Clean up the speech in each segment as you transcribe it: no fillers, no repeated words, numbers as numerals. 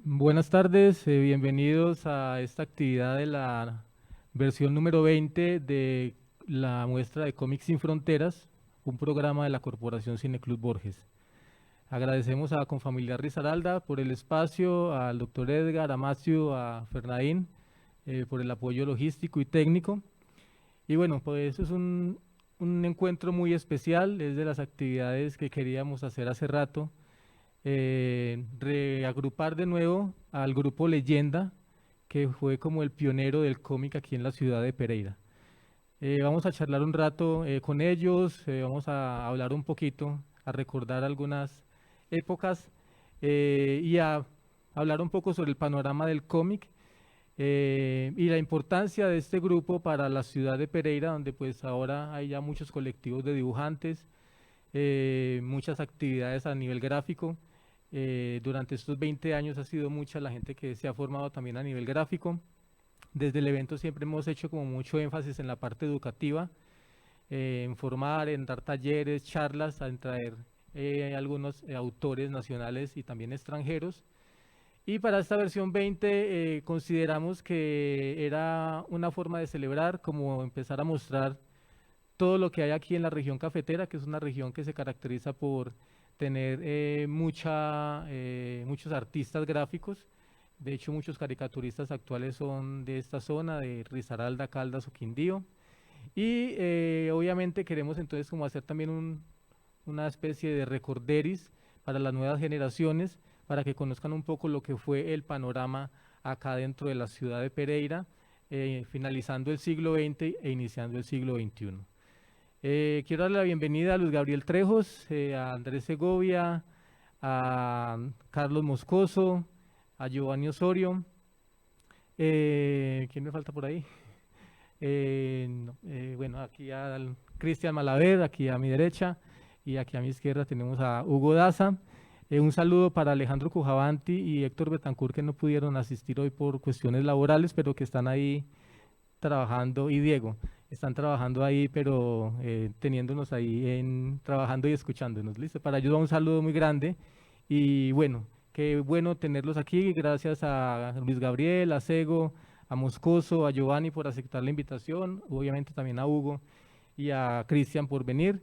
Buenas tardes, bienvenidos a esta actividad de la versión número 20 de la muestra de Cómics Sin Fronteras, un programa de la Corporación Cineclub Borges. Agradecemos a Confamiliar Risaralda por el espacio, al doctor Edgar, a Macio, a Fernandín por el apoyo logístico y técnico. Y bueno, pues es un encuentro muy especial, es de las actividades que queríamos hacer hace rato, reagrupar de nuevo al grupo Leyenda, que fue como el pionero del cómic aquí en la ciudad de Pereira. Vamos a charlar un rato con ellos, vamos a hablar un poquito, a recordar algunas épocas y a hablar un poco sobre el panorama del cómic y la importancia de este grupo para la ciudad de Pereira, donde pues ahora hay ya muchos colectivos de dibujantes, muchas actividades a nivel gráfico. Durante estos 20 años ha sido mucha la gente que se ha formado también a nivel gráfico. Desde el evento siempre hemos hecho como mucho énfasis en la parte educativa, en formar, en dar talleres, charlas, en traer algunos autores nacionales y también extranjeros. Y para esta versión 20 consideramos que era una forma de celebrar, como empezar a mostrar todo lo que hay aquí en la región cafetera, que es una región que se caracteriza por tener muchos artistas gráficos. De hecho, muchos caricaturistas actuales son de esta zona, de Risaralda, Caldas o Quindío. Y obviamente queremos entonces como hacer también una especie de recorderis para las nuevas generaciones, para que conozcan un poco lo que fue el panorama acá dentro de la ciudad de Pereira, finalizando el siglo XX e iniciando el siglo XXI. Quiero darle la bienvenida a Luis Gabriel Trejos, a Andrés Segovia, a Carlos Moscoso, a Giovanni Osorio. ¿Quién me falta por ahí? No, bueno, aquí al Cristian Malaver, aquí a mi derecha, y aquí a mi izquierda tenemos a Hugo Daza. Un saludo para Alejandro Cujavanti y Héctor Betancourt, que no pudieron asistir hoy por cuestiones laborales, pero que están ahí trabajando, y Diego, están trabajando ahí, pero teniéndonos ahí trabajando y escuchándonos. ¿Listo? Para ellos va un saludo muy grande y bueno, qué bueno tenerlos aquí. Gracias a Luis Gabriel, a Sego, a Moscoso, a Giovanni por aceptar la invitación, obviamente también a Hugo y a Cristian por venir.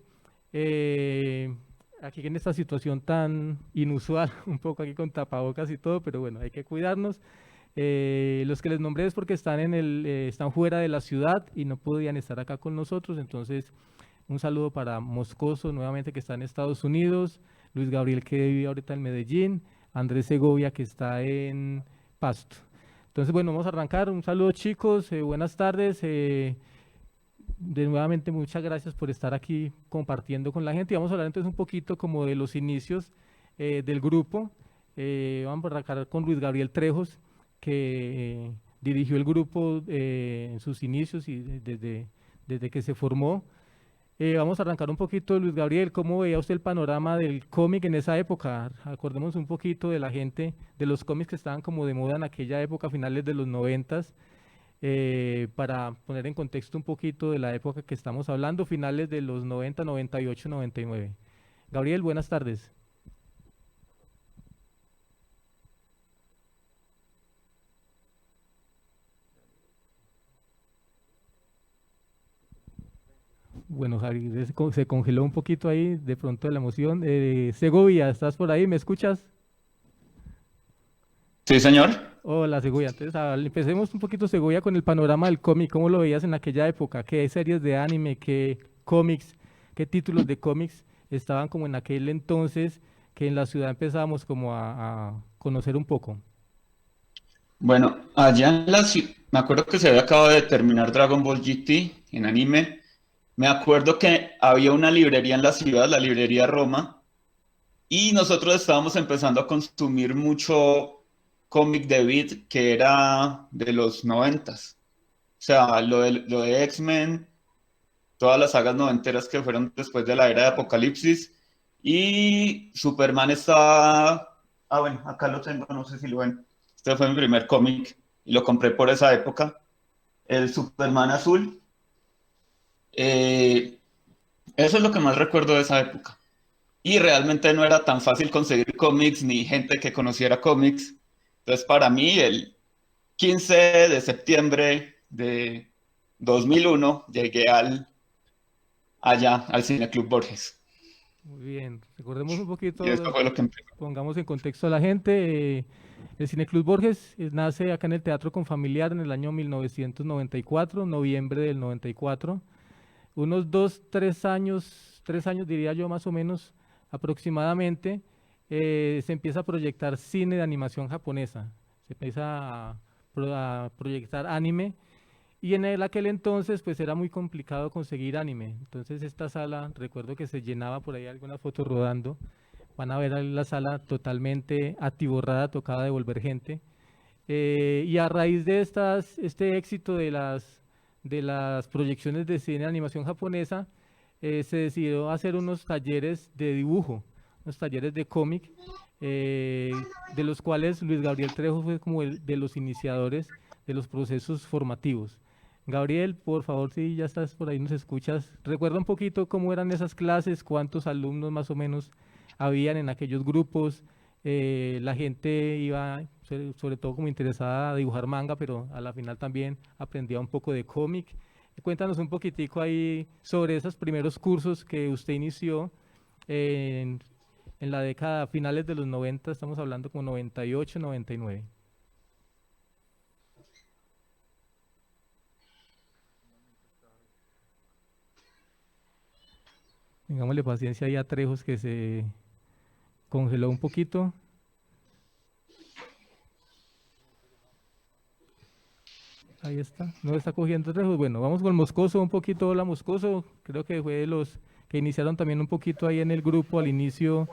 Eh, Aquí en esta situación tan inusual, un poco aquí con tapabocas y todo, pero bueno, hay que cuidarnos. Los que les nombré es porque están fuera de la ciudad y no podían estar acá con nosotros. Entonces, un saludo para Moscoso, nuevamente que está en Estados Unidos, Luis Gabriel que vive ahorita en Medellín, Andrés Segovia que está en Pasto. Entonces, bueno, vamos a arrancar. Un saludo chicos, buenas tardes. De nuevamente, muchas gracias por estar aquí compartiendo con la gente. Y vamos a hablar entonces un poquito como de los inicios del grupo. Vamos a arrancar con Luis Gabriel Trejos, que dirigió el grupo en sus inicios y desde que se formó. Vamos a arrancar un poquito, Luis Gabriel, ¿cómo veía usted el panorama del cómic en esa época? Acordemos un poquito de la gente, de los cómics que estaban como de moda en aquella época, finales de los noventas, para poner en contexto un poquito de la época que estamos hablando, finales de los 90, 98, 99. Gabriel, buenas tardes. Bueno, Javi, se congeló un poquito ahí de pronto de la emoción. Segovia, ¿estás por ahí? ¿Me escuchas? Sí, señor. Hola, Segovia. Entonces, empecemos un poquito, Segovia, con el panorama del cómic. ¿Cómo lo veías en aquella época? ¿Qué series de anime, qué cómics, qué títulos de cómics estaban como en aquel entonces que en la ciudad empezábamos como a conocer un poco? Bueno, allá en la ciudad, me acuerdo que se había acabado de terminar Dragon Ball GT en anime. Me acuerdo que había una librería en la ciudad, la librería Roma, y nosotros estábamos empezando a consumir mucho cómic de Beat que era de los noventas. O sea, lo de X-Men, todas las sagas noventeras que fueron después de la era de Apocalipsis, y Superman estaba... Ah, bueno, acá lo tengo, no sé si lo ven. Este fue mi primer cómic y lo compré por esa época. El Superman azul. Eh, Eso es lo que más recuerdo de esa época. Y realmente no era tan fácil conseguir cómics ni gente que conociera cómics. Entonces, para mí, el 15 de septiembre de 2001 llegué allá, al Cine Club Borges. Muy bien, recordemos un Y eso poquito, fue lo que empezó. pongamos en contexto a la gente. El Cineclub Borges nace acá en el Teatro Confamiliar en el año 1994, noviembre del 94. Unos 3 años diría yo más o menos aproximadamente, se empieza a proyectar cine de animación japonesa. Se empieza a proyectar anime y en aquel entonces pues era muy complicado conseguir anime. Entonces esta sala, recuerdo que se llenaba por ahí algunas fotos rodando. Van a ver ahí la sala totalmente atiborrada, tocada de volver gente. Y a raíz de este éxito de las proyecciones de cine de animación japonesa, se decidió hacer unos talleres de dibujo, unos talleres de cómic, de los cuales Luis Gabriel Trejo fue como el de los iniciadores de los procesos formativos. Gabriel, por favor, si ya estás por ahí, nos escuchas, recuerda un poquito cómo eran esas clases, cuántos alumnos más o menos habían en aquellos grupos. La gente iba, sobre todo como interesada a dibujar manga, pero a la final también aprendía un poco de cómic. Cuéntanos un poquitico ahí sobre esos primeros cursos que usted inició en, en la década finales de los 90, estamos hablando como 98, 99. Tengámosle paciencia ahí a Trejos que se congeló un poquito. Ahí está, no está cogiendo Trejos. Bueno, vamos con Moscoso un poquito. Hola Moscoso, creo que fue de los que iniciaron también un poquito ahí en el grupo al inicio.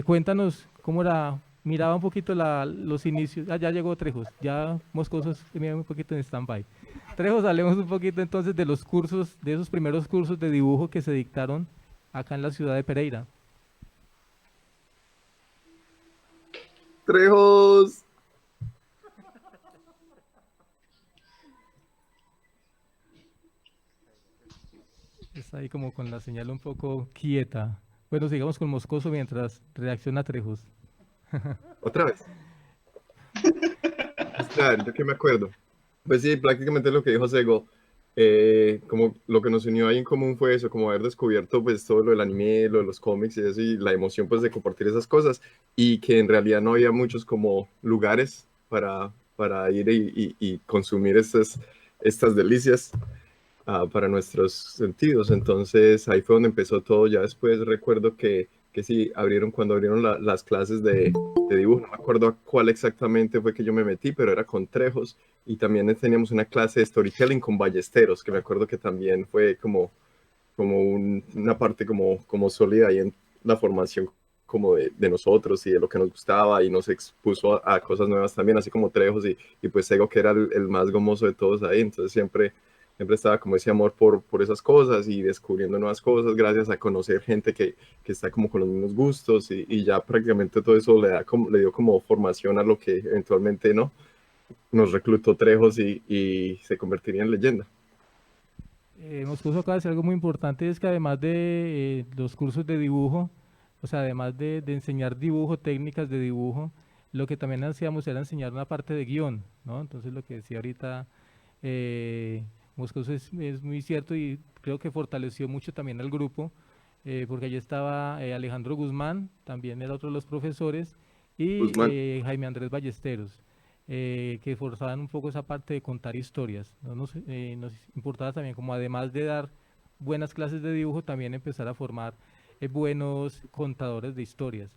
Cuéntanos cómo era, miraba un poquito los inicios. Ah, ya llegó Trejos, ya Moscoso tenía un poquito en stand-by. Trejos, hablemos un poquito entonces de los cursos, de esos primeros cursos de dibujo que se dictaron acá en la ciudad de Pereira. Trejos. Está ahí como con la señal un poco quieta. Bueno, sigamos con Moscoso mientras reacciona Trejos. Otra vez. Claro, yo que me acuerdo. Pues sí, prácticamente lo que dijo Sego, como lo que nos unió ahí en común fue eso, como haber descubierto pues todo lo del anime, lo de los cómics y eso, y la emoción pues de compartir esas cosas, y que en realidad no había muchos como lugares para ir y consumir estas delicias para nuestros sentidos. Entonces ahí fue donde empezó todo. Ya después recuerdo que sí, cuando abrieron las clases de dibujo, no me acuerdo a cuál exactamente fue que yo me metí, pero era con Trejos, y también teníamos una clase de storytelling con Ballesteros, que me acuerdo que también fue como una parte como sólida ahí en la formación como de nosotros y de lo que nos gustaba, y nos expuso a cosas nuevas también, así como Trejos y pues Sego, que era el más gomoso de todos ahí. Entonces siempre estaba como ese amor por esas cosas y descubriendo nuevas cosas gracias a conocer gente que está como con los mismos gustos, y ya prácticamente todo eso le dio como formación a lo que eventualmente no nos reclutó Trejos y se convertiría en leyenda. Moscoso acaba de decir algo muy importante, es que además de los cursos de dibujo, o sea, además de enseñar dibujo, técnicas de dibujo, lo que también hacíamos era enseñar una parte de guión, ¿no? Entonces lo que decía ahorita Moscoso es muy cierto y creo que fortaleció mucho también al grupo, porque allí estaba Alejandro Guzmán, también era otro de los profesores, y Guzmán. Jaime Andrés Ballesteros, que forzaban un poco esa parte de contar historias. ¿No? Nos importaba también, como además de dar buenas clases de dibujo, también empezar a formar buenos contadores de historias.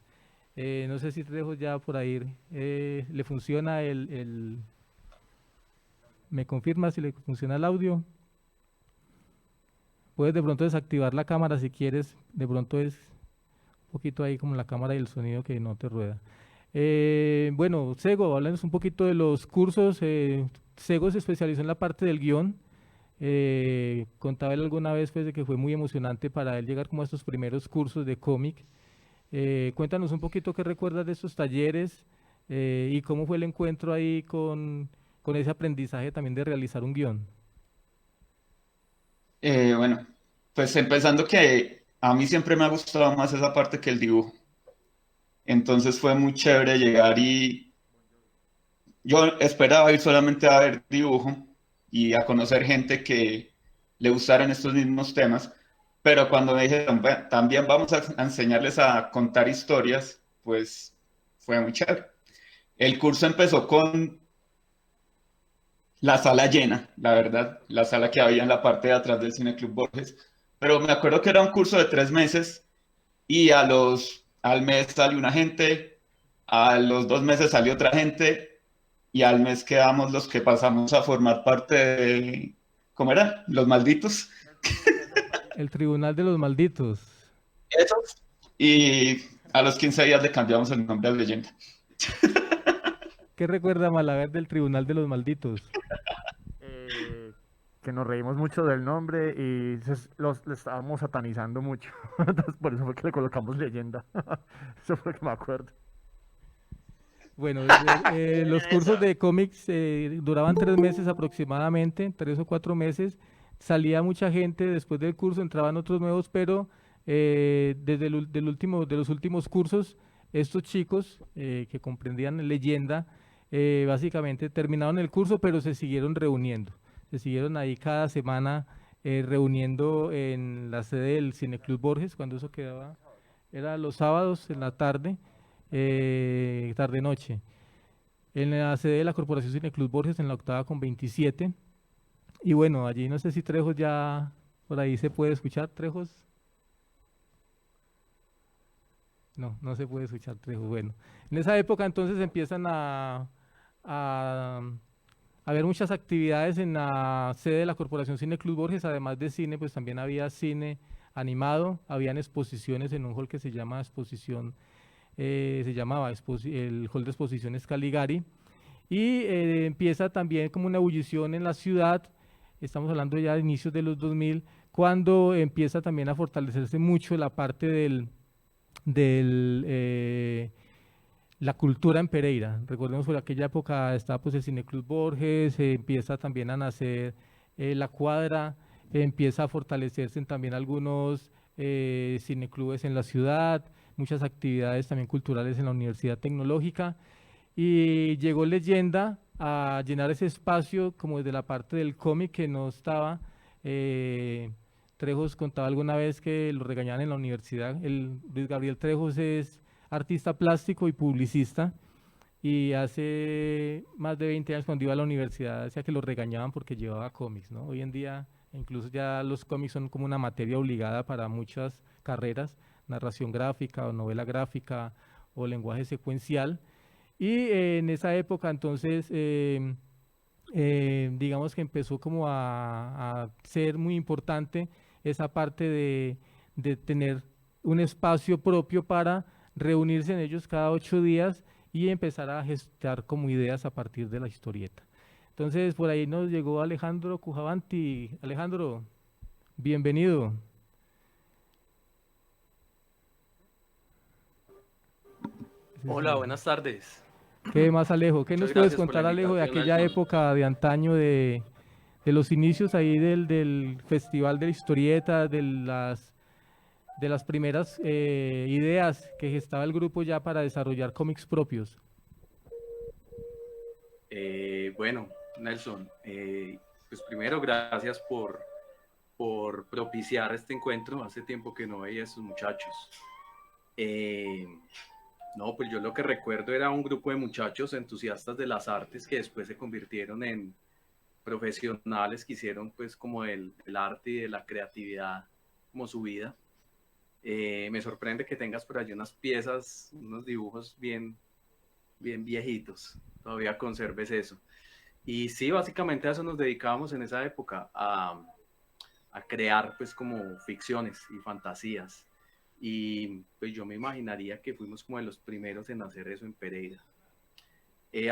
No sé si te dejo ya por ahí, le funciona ¿me confirma si le funciona el audio? Puedes de pronto desactivar la cámara si quieres, de pronto es un poquito ahí como la cámara y el sonido que no te rueda. Bueno, Sego, háblanos un poquito de los cursos. Sego se especializó en la parte del guión. Contaba él alguna vez pues, de que fue muy emocionante para él llegar como a estos primeros cursos de cómic. Cuéntanos un poquito qué recuerdas de estos talleres y cómo fue el encuentro ahí con ese aprendizaje también de realizar un guión. Bueno, pues empezando que a mí siempre me ha gustado más esa parte que el dibujo. Entonces fue muy chévere llegar yo esperaba ir solamente a ver dibujo y a conocer gente que le gustaran estos mismos temas, pero cuando me dije también vamos a enseñarles a contar historias, pues fue muy chévere. El curso empezó con la sala llena, la verdad, la sala que había en la parte de atrás del Cine Club Borges, pero me acuerdo que era un curso de 3 meses y al mes salió una gente, a los 2 meses salió otra gente y al mes quedamos los que pasamos a formar parte de, ¿cómo era? Los malditos. El Tribunal de los Malditos. Esos. Y a los 15 días le cambiamos el nombre a Leyenda. ¿Qué recuerda Malaver del Tribunal de los Malditos? eh, que nos reímos mucho del nombre y le estábamos satanizando mucho. Entonces, por eso fue que le colocamos leyenda. Eso fue lo que me acuerdo. Bueno, los cursos de cómics duraban 3 meses aproximadamente, 3 o 4 meses. Salía mucha gente después del curso, entraban otros nuevos, pero desde de los últimos cursos, estos chicos que comprendían leyenda, básicamente terminaron el curso, pero se siguieron reuniendo. Se siguieron ahí cada semana reuniendo en la sede del Cineclub Borges, cuando eso quedaba, era los sábados en la tarde, tarde-noche. En la sede de la Corporación Cineclub Borges, en la octava con 27. Y bueno, allí no sé si Trejos ya por ahí se puede escuchar, Trejos. No, no se puede escuchar Trejos. Bueno, en esa época entonces empiezan a haber muchas actividades en la sede de la Corporación Cineclub Borges, además de cine, pues también había cine animado, habían exposiciones en un hall que se llama Exposición, se llamaba el hall de exposiciones Caligari, y empieza también como una ebullición en la ciudad, estamos hablando ya de inicios de los 2000, cuando empieza también a fortalecerse mucho la parte del la cultura en Pereira. Recordemos por aquella época estaba pues el Cineclub Borges, empieza también a nacer La Cuadra, empieza a fortalecerse también algunos cineclubes en la ciudad, muchas actividades también culturales en la Universidad Tecnológica, y llegó Leyenda a llenar ese espacio como desde la parte del cómic que no estaba. Trejos contaba alguna vez que lo regañaban en la universidad. Luis Gabriel Trejos es artista plástico y publicista, y hace más de 20 años cuando iba a la universidad decía que lo regañaban porque llevaba cómics, ¿no? Hoy en día incluso ya los cómics son como una materia obligada para muchas carreras, narración gráfica o novela gráfica o lenguaje secuencial. Y en esa época entonces digamos que empezó como a ser muy importante esa parte de tener un espacio propio para reunirse en ellos cada 8 días y empezar a gestar como ideas a partir de la historieta. Entonces, por ahí nos llegó Alejandro Cujavanti. Alejandro, bienvenido. Hola, buenas tardes. ¿Qué más, Alejo? ¿Qué Muchas nos puedes gracias por la contar, Alejo, de invitación, aquella Nelson. época de antaño, de los inicios ahí del Festival de la Historieta, de las primeras ideas que gestaba el grupo ya para desarrollar cómics propios? Bueno, Nelson, pues primero gracias por propiciar este encuentro. Hace tiempo que no veía a estos muchachos. No, pues yo lo que recuerdo era un grupo de muchachos entusiastas de las artes que después se convirtieron en profesionales que hicieron pues como el arte y de la creatividad como su vida. Me sorprende que tengas por allí unas piezas, unos dibujos bien viejitos. Todavía conserves eso. Y sí, básicamente a eso nos dedicábamos en esa época, a crear pues como ficciones y fantasías. Y pues yo me imaginaría que fuimos como de los primeros en hacer eso en Pereira.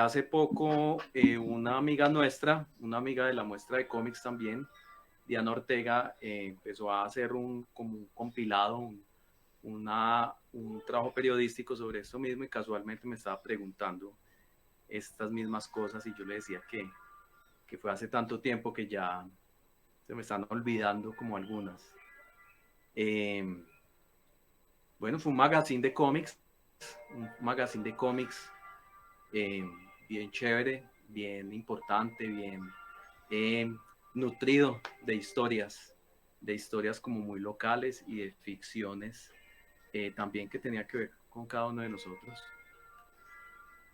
Hace poco una amiga nuestra, una amiga de la muestra de cómics también, Diana Ortega, empezó a hacer como un compilado, un trabajo periodístico sobre esto mismo, y casualmente me estaba preguntando estas mismas cosas y yo le decía que fue hace tanto tiempo que ya se me están olvidando como algunas. Bueno, fue un magazine de cómics bien chévere, bien importante, bien nutrido de historias como muy locales y de ficciones también que tenía que ver con cada uno de nosotros.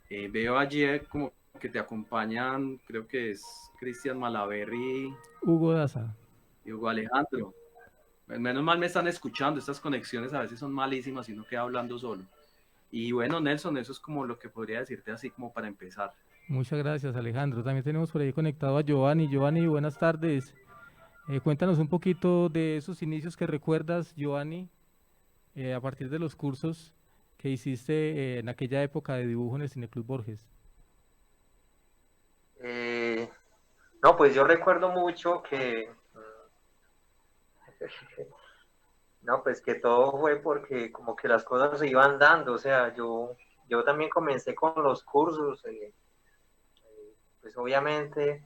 Veo allí como que te acompañan, creo que es Cristian Malaverry Hugo Daza. y Hugo Alejandro. Menos mal me están escuchando, estas conexiones a veces son malísimas y uno queda hablando solo. Y bueno, Nelson, eso es como lo que podría decirte así como para empezar. Muchas gracias, Alejandro. También tenemos por ahí conectado a Giovanni. Giovanni, buenas tardes. Cuéntanos un poquito de esos inicios que recuerdas, Giovanni, a partir de los cursos que hiciste en aquella época de dibujo en el Cineclub Borges. No, pues yo recuerdo mucho que, no, pues que todo fue porque como que las cosas se iban dando, o sea, yo también comencé con los cursos, pues obviamente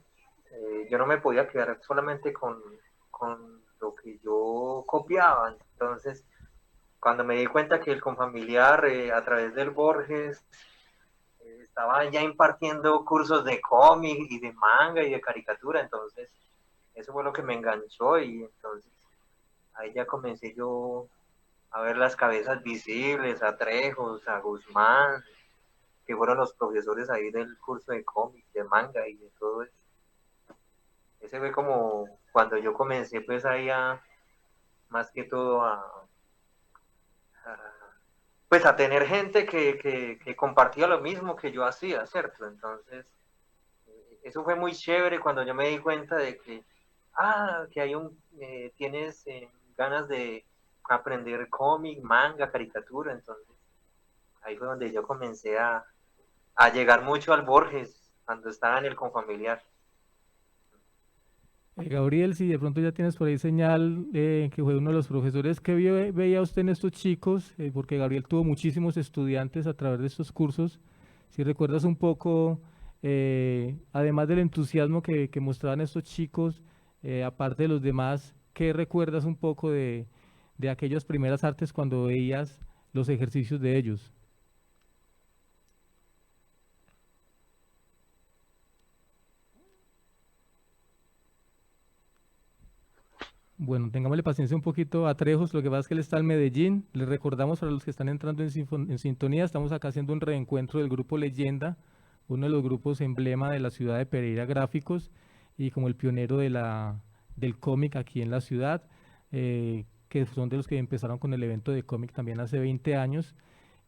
yo no me podía quedar solamente con lo que yo copiaba, entonces cuando me di cuenta que el Confamiliar a través del Borges estaba ya impartiendo cursos de cómic y de manga y de caricatura, entonces eso fue lo que me enganchó y entonces ahí ya comencé yo a ver las cabezas visibles, a Trejos, a Guzmán, que fueron los profesores ahí del curso de cómic, de manga y de todo eso. Ese fue como cuando yo comencé pues ahí a, más que todo pues a tener gente que compartía lo mismo que yo hacía, ¿cierto? Entonces, eso fue muy chévere cuando yo me di cuenta de que hay tienes ganas de aprender cómic, manga, caricatura, entonces ahí fue donde yo comencé a llegar mucho al Borges cuando estaba en el Confamiliar. Gabriel, si de pronto ya tienes por ahí señal que fue uno de los profesores que veía usted en estos chicos, porque Gabriel tuvo muchísimos estudiantes a través de estos cursos. Si recuerdas un poco, además del entusiasmo que mostraban estos chicos, aparte de los demás, ¿qué recuerdas un poco de aquellas primeras artes cuando veías los ejercicios de ellos? Bueno, tengámosle paciencia un poquito a Trejos, lo que pasa es que él está en Medellín. Les recordamos para los que están entrando en sintonía, estamos acá haciendo un reencuentro del grupo Leyenda, uno de los grupos emblema de la ciudad de Pereira Gráficos y como el pionero del cómic aquí en la ciudad, que son de los que empezaron con el evento de cómic también hace 20 años,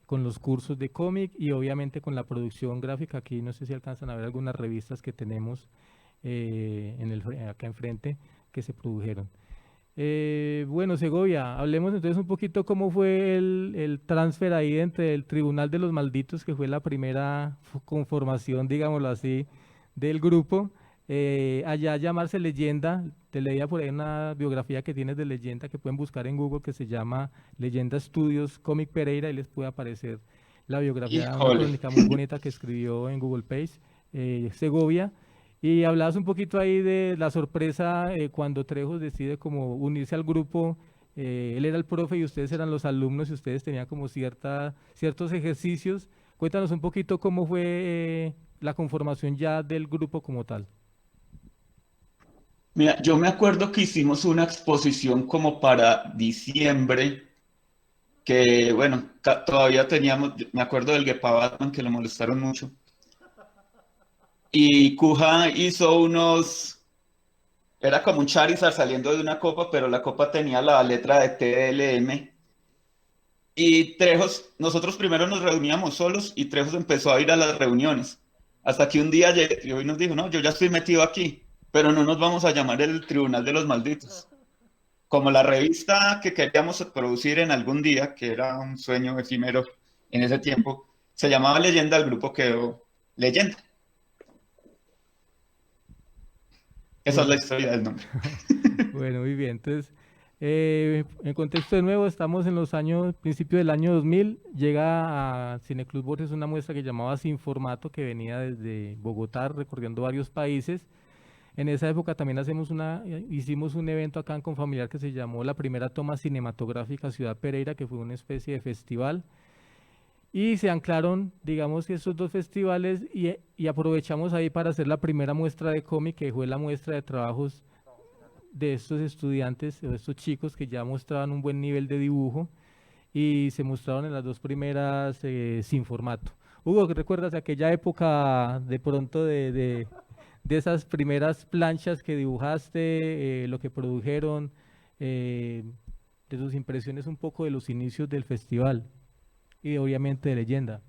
con los cursos de cómic y obviamente con la producción gráfica. Aquí no sé si alcanzan a ver algunas revistas que tenemos acá enfrente que se produjeron. Bueno, Segovia, hablemos entonces un poquito cómo fue el transfer ahí entre el Tribunal de los Malditos, que fue la primera conformación, digámoslo así, del grupo, allá llamarse Leyenda. Te leía por ahí una biografía que tienes de Leyenda que pueden buscar en Google que se llama Leyenda Studios Comic Pereira y les puede aparecer la biografía, una Híjole. crónica muy bonita que escribió en Google Page, Segovia. Y hablabas un poquito ahí de la sorpresa cuando Trejos decide como unirse al grupo. Él era el profe y ustedes eran los alumnos y ustedes tenían como ciertos ejercicios. Cuéntanos un poquito cómo fue la conformación ya del grupo como tal. Mira, yo me acuerdo que hicimos una exposición como para diciembre, que bueno, todavía teníamos, me acuerdo del Gepa Batman que lo molestaron mucho. Y Kuja hizo era como un Charizard saliendo de una copa, pero la copa tenía la letra de TLM. Y Trejos, nosotros primero nos reuníamos solos y Trejos empezó a ir a las reuniones. Hasta que un día llegó y nos dijo, no, yo ya estoy metido aquí, pero no nos vamos a llamar el Tribunal de los Malditos. Como la revista que queríamos producir en algún día, que era un sueño efímero en ese tiempo, se llamaba Leyenda, el grupo quedó Leyenda. Esa es la Bueno, historia del nombre. bueno, muy bien. Entonces, en contexto de nuevo, estamos en los años, principio del año 2000, llega a Cineclub Borges una muestra que llamaba Sin Formato, que venía desde Bogotá, recorriendo varios países. En esa época también hicimos un evento acá en Confamiliar que se llamó la primera toma cinematográfica Ciudad Pereira, que fue una especie de festival. Y se anclaron, digamos, que estos dos festivales y aprovechamos ahí para hacer la primera muestra de cómic, que fue la muestra de trabajos de estos estudiantes o de estos chicos que ya mostraban un buen nivel de dibujo y se mostraron en las dos primeras sin formato. Hugo, ¿qué recuerdas de aquella época de pronto de esas primeras planchas que dibujaste, lo que produjeron, eh, de tus impresiones un poco de los inicios del festival y obviamente de Leyenda?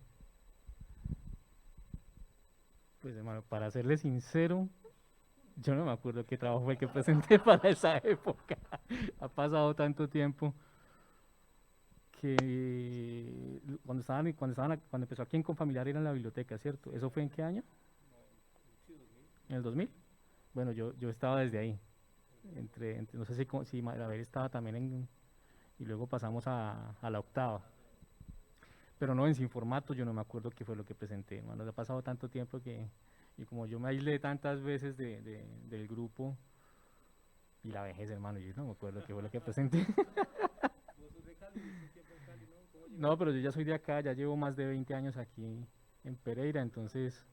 Pues hermano, para serle sincero, yo no me acuerdo qué trabajo fue el que presenté para esa época. Ha pasado tanto tiempo que cuando empezó aquí en Confamiliar era en la biblioteca, ¿cierto? ¿Eso fue en qué año? ¿En el 2000? Bueno, yo estaba desde ahí. No sé si Malaver estaba también y luego pasamos a la octava. Pero no, en sin formato yo no me acuerdo qué fue lo que presenté, hermano. Ha pasado tanto tiempo y como yo me aislé tantas veces del grupo y la vejez, hermano, yo no me acuerdo qué fue lo que presenté. No, pero yo ya soy de acá, ya llevo más de 20 años aquí en Pereira, entonces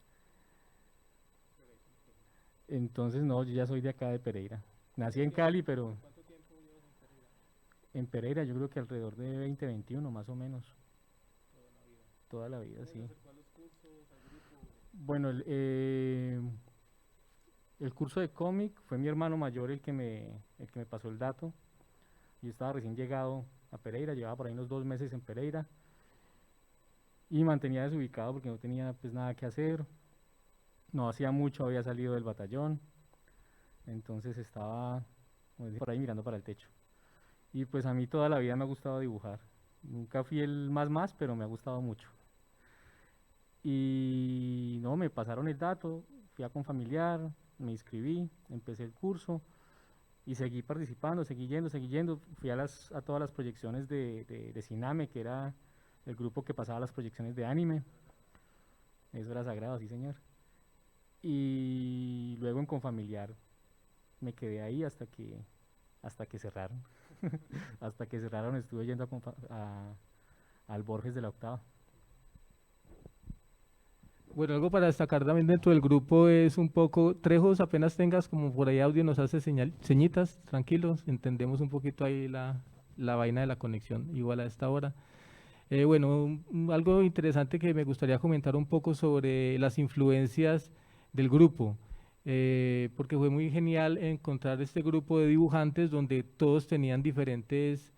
no, yo ya soy de acá de Pereira. Nací en Cali, pero en Pereira yo creo que alrededor de 20, 21 más o menos. Toda la vida, sí. Bueno, el curso de cómic fue mi hermano mayor el que me pasó el dato. Yo estaba recién llegado a Pereira, llevaba por ahí unos 2 meses en Pereira y me mantenía desubicado porque no tenía pues nada que hacer. No hacía mucho, había salido del batallón, entonces estaba como dicen, por ahí mirando para el techo. Y pues a mí toda la vida me ha gustado dibujar. Nunca fui el más, pero me ha gustado mucho. Y no, me pasaron el dato, fui a Confamiliar, me inscribí, empecé el curso y seguí participando, seguí yendo. Fui a todas las proyecciones de Ciname, que era el grupo que pasaba las proyecciones de anime. Eso era sagrado, sí señor. Y luego en Confamiliar me quedé ahí hasta que cerraron. Hasta que cerraron estuve yendo al Borges de la octava. Bueno, algo para destacar también dentro del grupo es un poco, Trejos, apenas tengas como por ahí audio, nos hace señitas, tranquilos, entendemos un poquito ahí la vaina de la conexión, igual a esta hora. Bueno, algo interesante que me gustaría comentar un poco sobre las influencias del grupo, porque fue muy genial encontrar este grupo de dibujantes donde todos tenían diferentes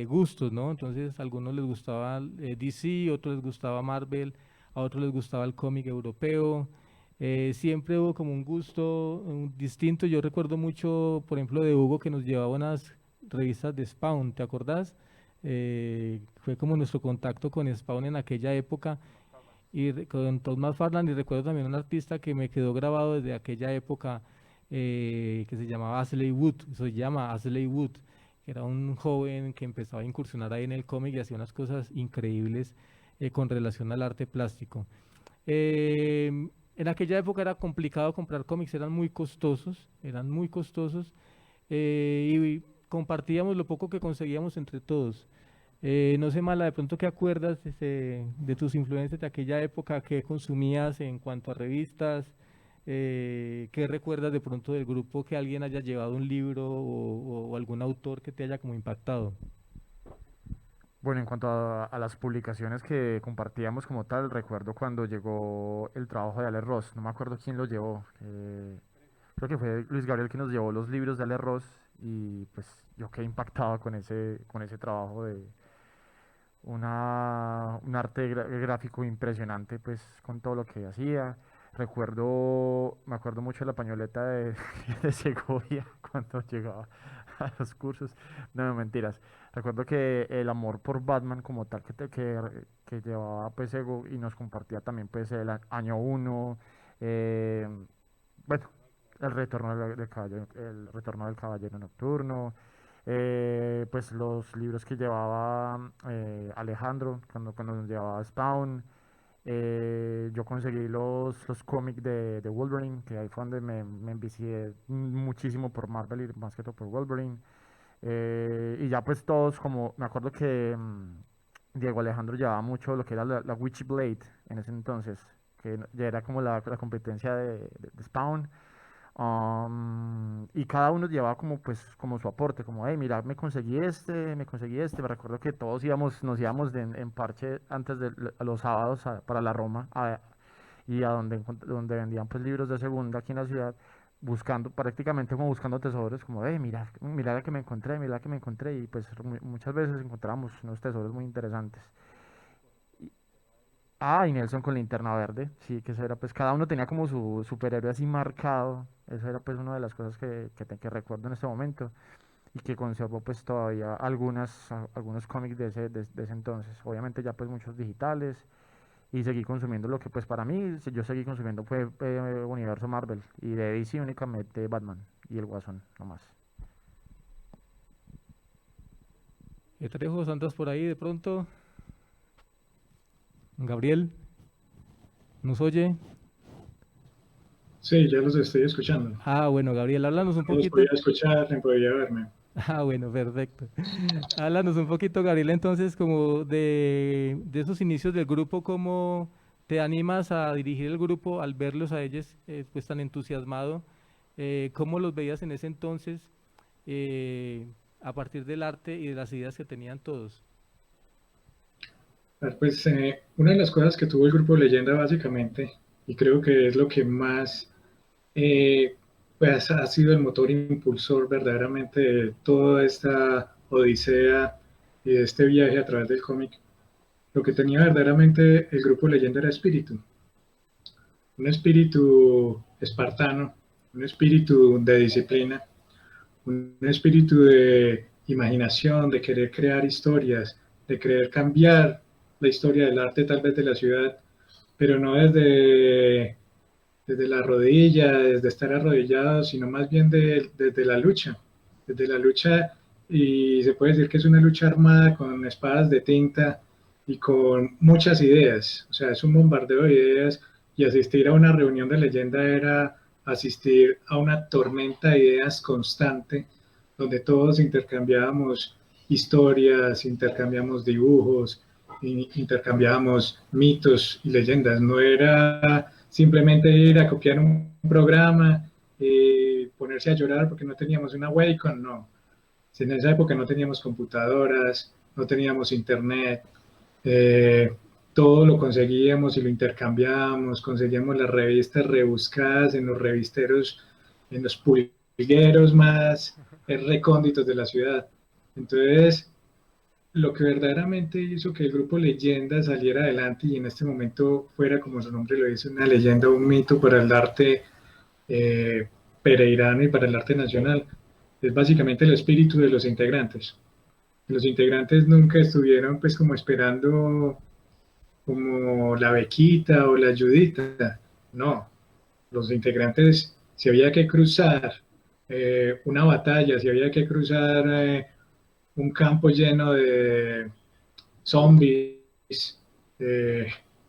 gustos, ¿no? Entonces, a algunos les gustaba DC, a otros les gustaba Marvel, a otros les gustaba el cómic europeo. Siempre hubo como un gusto distinto. Yo recuerdo mucho, por ejemplo, de Hugo que nos llevaba unas revistas de Spawn, ¿te acordás? Fue como nuestro contacto con Spawn en aquella época y con Todd McFarlane, y recuerdo también un artista que me quedó grabado desde aquella época, que se llamaba Ashley Wood, se llama Ashley Wood, que era un joven que empezaba a incursionar ahí en el cómic y hacía unas cosas increíbles con relación al arte plástico. En aquella época era complicado comprar cómics, eran muy costosos, y compartíamos lo poco que conseguíamos entre todos. No sé, Mala, de pronto qué acuerdas de tus influencias de aquella época, qué consumías en cuanto a revistas, qué recuerdas de pronto del grupo, que alguien haya llevado un libro o algún autor que te haya como impactado. Bueno, en cuanto a las publicaciones que compartíamos como tal, recuerdo cuando llegó el trabajo de Ale Ross, no me acuerdo quién lo llevó, creo que fue Luis Gabriel que nos llevó los libros de Ale Ross y pues yo quedé impactado con ese trabajo de un arte gráfico impresionante pues con todo lo que hacía. Me acuerdo mucho de la pañoleta de Segovia cuando llegaba a los cursos. No, mentiras. Recuerdo que el amor por Batman como tal que llevaba pues Ego y nos compartía también pues el año uno, bueno, el retorno del caballero nocturno, pues los libros que llevaba Alejandro cuando nos llevaba Spawn. Yo conseguí los cómics de Wolverine, que ahí fue donde me envicié muchísimo por Marvel y más que todo por Wolverine. Y ya pues todos, como me acuerdo que Diego Alejandro llevaba mucho lo que era la Witchblade en ese entonces, que ya era como la competencia de Spawn. Y cada uno llevaba como pues como su aporte, como, hey, mira, me conseguí este. Me recuerdo que todos nos íbamos en parche antes de los sábados para la Roma y a donde vendían pues libros de segunda aquí en la ciudad, buscando, prácticamente como buscando tesoros, como, hey, mira la que me encontré, mira la que me encontré, y pues muchas veces encontramos unos tesoros muy interesantes. Y- y Nelson con linterna verde, sí, que eso era, pues cada uno tenía como su superhéroe así marcado. Eso era pues una de las cosas que recuerdo en este momento y que conservo pues todavía algunos cómics de ese entonces. Obviamente ya pues muchos digitales y seguí consumiendo lo que pues para mí, yo seguí consumiendo fue universo Marvel y de DC únicamente Batman y el Guasón, no más. Trejos, andas por ahí de pronto. Gabriel, ¿nos oye? Sí, ya los estoy escuchando. Bueno, Gabriel, háblanos un No los poquito. podía escuchar, ni podía verme. Bueno, perfecto. Háblanos un poquito, Gabriel, entonces, como de esos inicios del grupo, ¿cómo te animas a dirigir el grupo al verlos a ellos pues tan entusiasmado? ¿Cómo los veías en ese entonces a partir del arte y de las ideas que tenían todos? Pues una de las cosas que tuvo el grupo Leyenda básicamente, y creo que es lo que más pues, ha sido el motor impulsor verdaderamente de toda esta odisea y de este viaje a través del cómic, lo que tenía verdaderamente el grupo Leyenda era espíritu, un espíritu espartano, un espíritu de disciplina, un espíritu de imaginación, de querer crear historias, de querer cambiar la historia del arte tal vez de la ciudad, pero no desde la rodilla, desde estar arrodillado, sino más bien desde la lucha, y se puede decir que es una lucha armada con espadas de tinta y con muchas ideas, o sea, es un bombardeo de ideas, y asistir a una reunión de leyenda era asistir a una tormenta de ideas constante, donde todos intercambiábamos historias, intercambiamos dibujos, intercambiábamos mitos y leyendas. No era simplemente ir a copiar un programa y ponerse a llorar porque no teníamos una Wacom, no. En esa época no teníamos computadoras, no teníamos internet, eh, todo lo conseguíamos y lo intercambiábamos, conseguíamos las revistas rebuscadas en los revisteros, en los pulgueros más recónditos de la ciudad. Entonces, lo que verdaderamente hizo que el grupo Leyenda saliera adelante y en este momento fuera, como su nombre lo dice, una leyenda, un mito para el arte eh, pereirano y para el arte nacional, es básicamente el espíritu de los integrantes. Los integrantes nunca estuvieron pues como esperando como la bequita o la ayudita, no, los integrantes, si había que cruzar una batalla, si había que cruzar un campo lleno de zombies,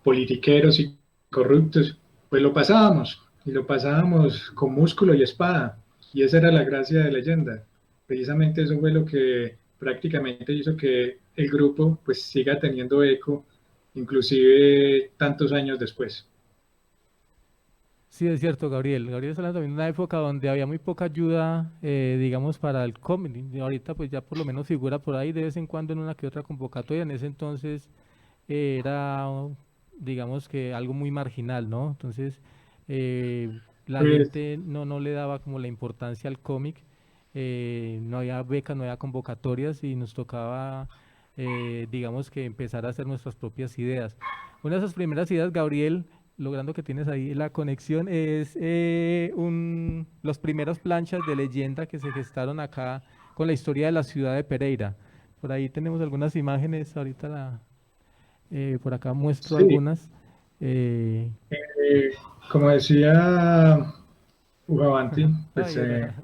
politiqueros y corruptos, pues lo pasábamos, y lo pasábamos con músculo y espada, y esa era la gracia de Leyenda. Precisamente eso fue lo que prácticamente hizo que el grupo pues siga teniendo eco, inclusive tantos años después. Sí, es cierto, Gabriel. Gabriel está hablando también de una época donde había muy poca ayuda, digamos, para el cómic. Y ahorita pues ya por lo menos figura por ahí de vez en cuando en una que otra convocatoria. En ese entonces era, digamos que algo muy marginal, ¿no? Entonces la Pues, gente no le daba como la importancia al cómic. No había becas, no había convocatorias y nos tocaba, digamos que empezar a hacer nuestras propias ideas. Una de esas primeras ideas, Gabriel, logrando que tienes ahí la conexión, es los primeros planchas de leyenda que se gestaron acá con la historia de la ciudad de Pereira. Por ahí tenemos algunas imágenes, ahorita por acá muestro sí, algunas. Eh, como decía Ujavanti, pues ay, hola.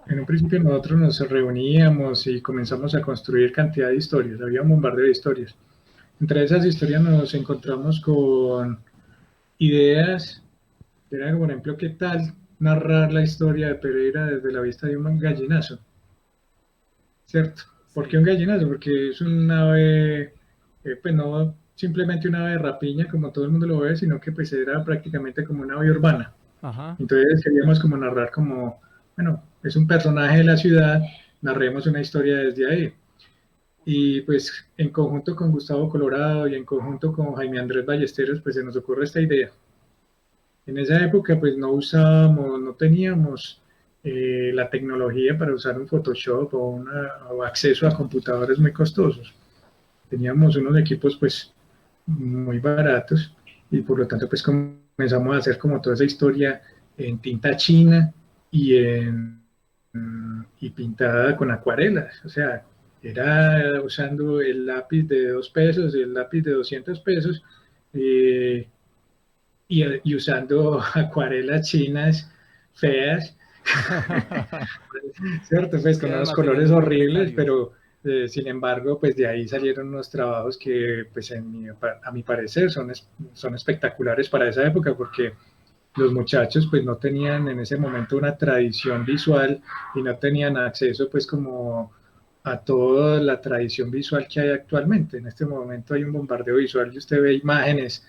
en un principio nosotros nos reuníamos y comenzamos a construir cantidad de historias, había un bombardeo de historias. Entre esas historias nos encontramos con ideas, era por ejemplo, ¿qué tal narrar la historia de Pereira desde la vista de un gallinazo? ¿Cierto? ¿Por qué Sí, un gallinazo? Porque es un ave pues no simplemente una ave de rapiña como todo el mundo lo ve, sino que pues era prácticamente como una ave urbana. Ajá. Entonces queríamos como narrar como, bueno, es un personaje de la ciudad, narremos una historia desde ahí. Y pues en conjunto con Gustavo Colorado y en conjunto con Jaime Andrés Ballesteros, pues se nos ocurre esta idea. En esa época pues no usábamos, no teníamos la tecnología para usar un Photoshop o acceso a computadores muy costosos. Teníamos unos equipos pues muy baratos y por lo tanto pues comenzamos a hacer como toda esa historia en tinta china y pintada con acuarelas. O sea, era usando el lápiz de 2 pesos, el lápiz de 200 pesos eh, y usando acuarelas chinas feas, ¿cierto? Pues con Eran unos colores materiales muy horribles, precarios. pero sin embargo, pues de ahí salieron unos trabajos que, pues a mi parecer, son espectaculares para esa época, porque los muchachos pues no tenían en ese momento una tradición visual y no tenían acceso pues como a toda la tradición visual que hay actualmente. En este momento hay un bombardeo visual y usted ve imágenes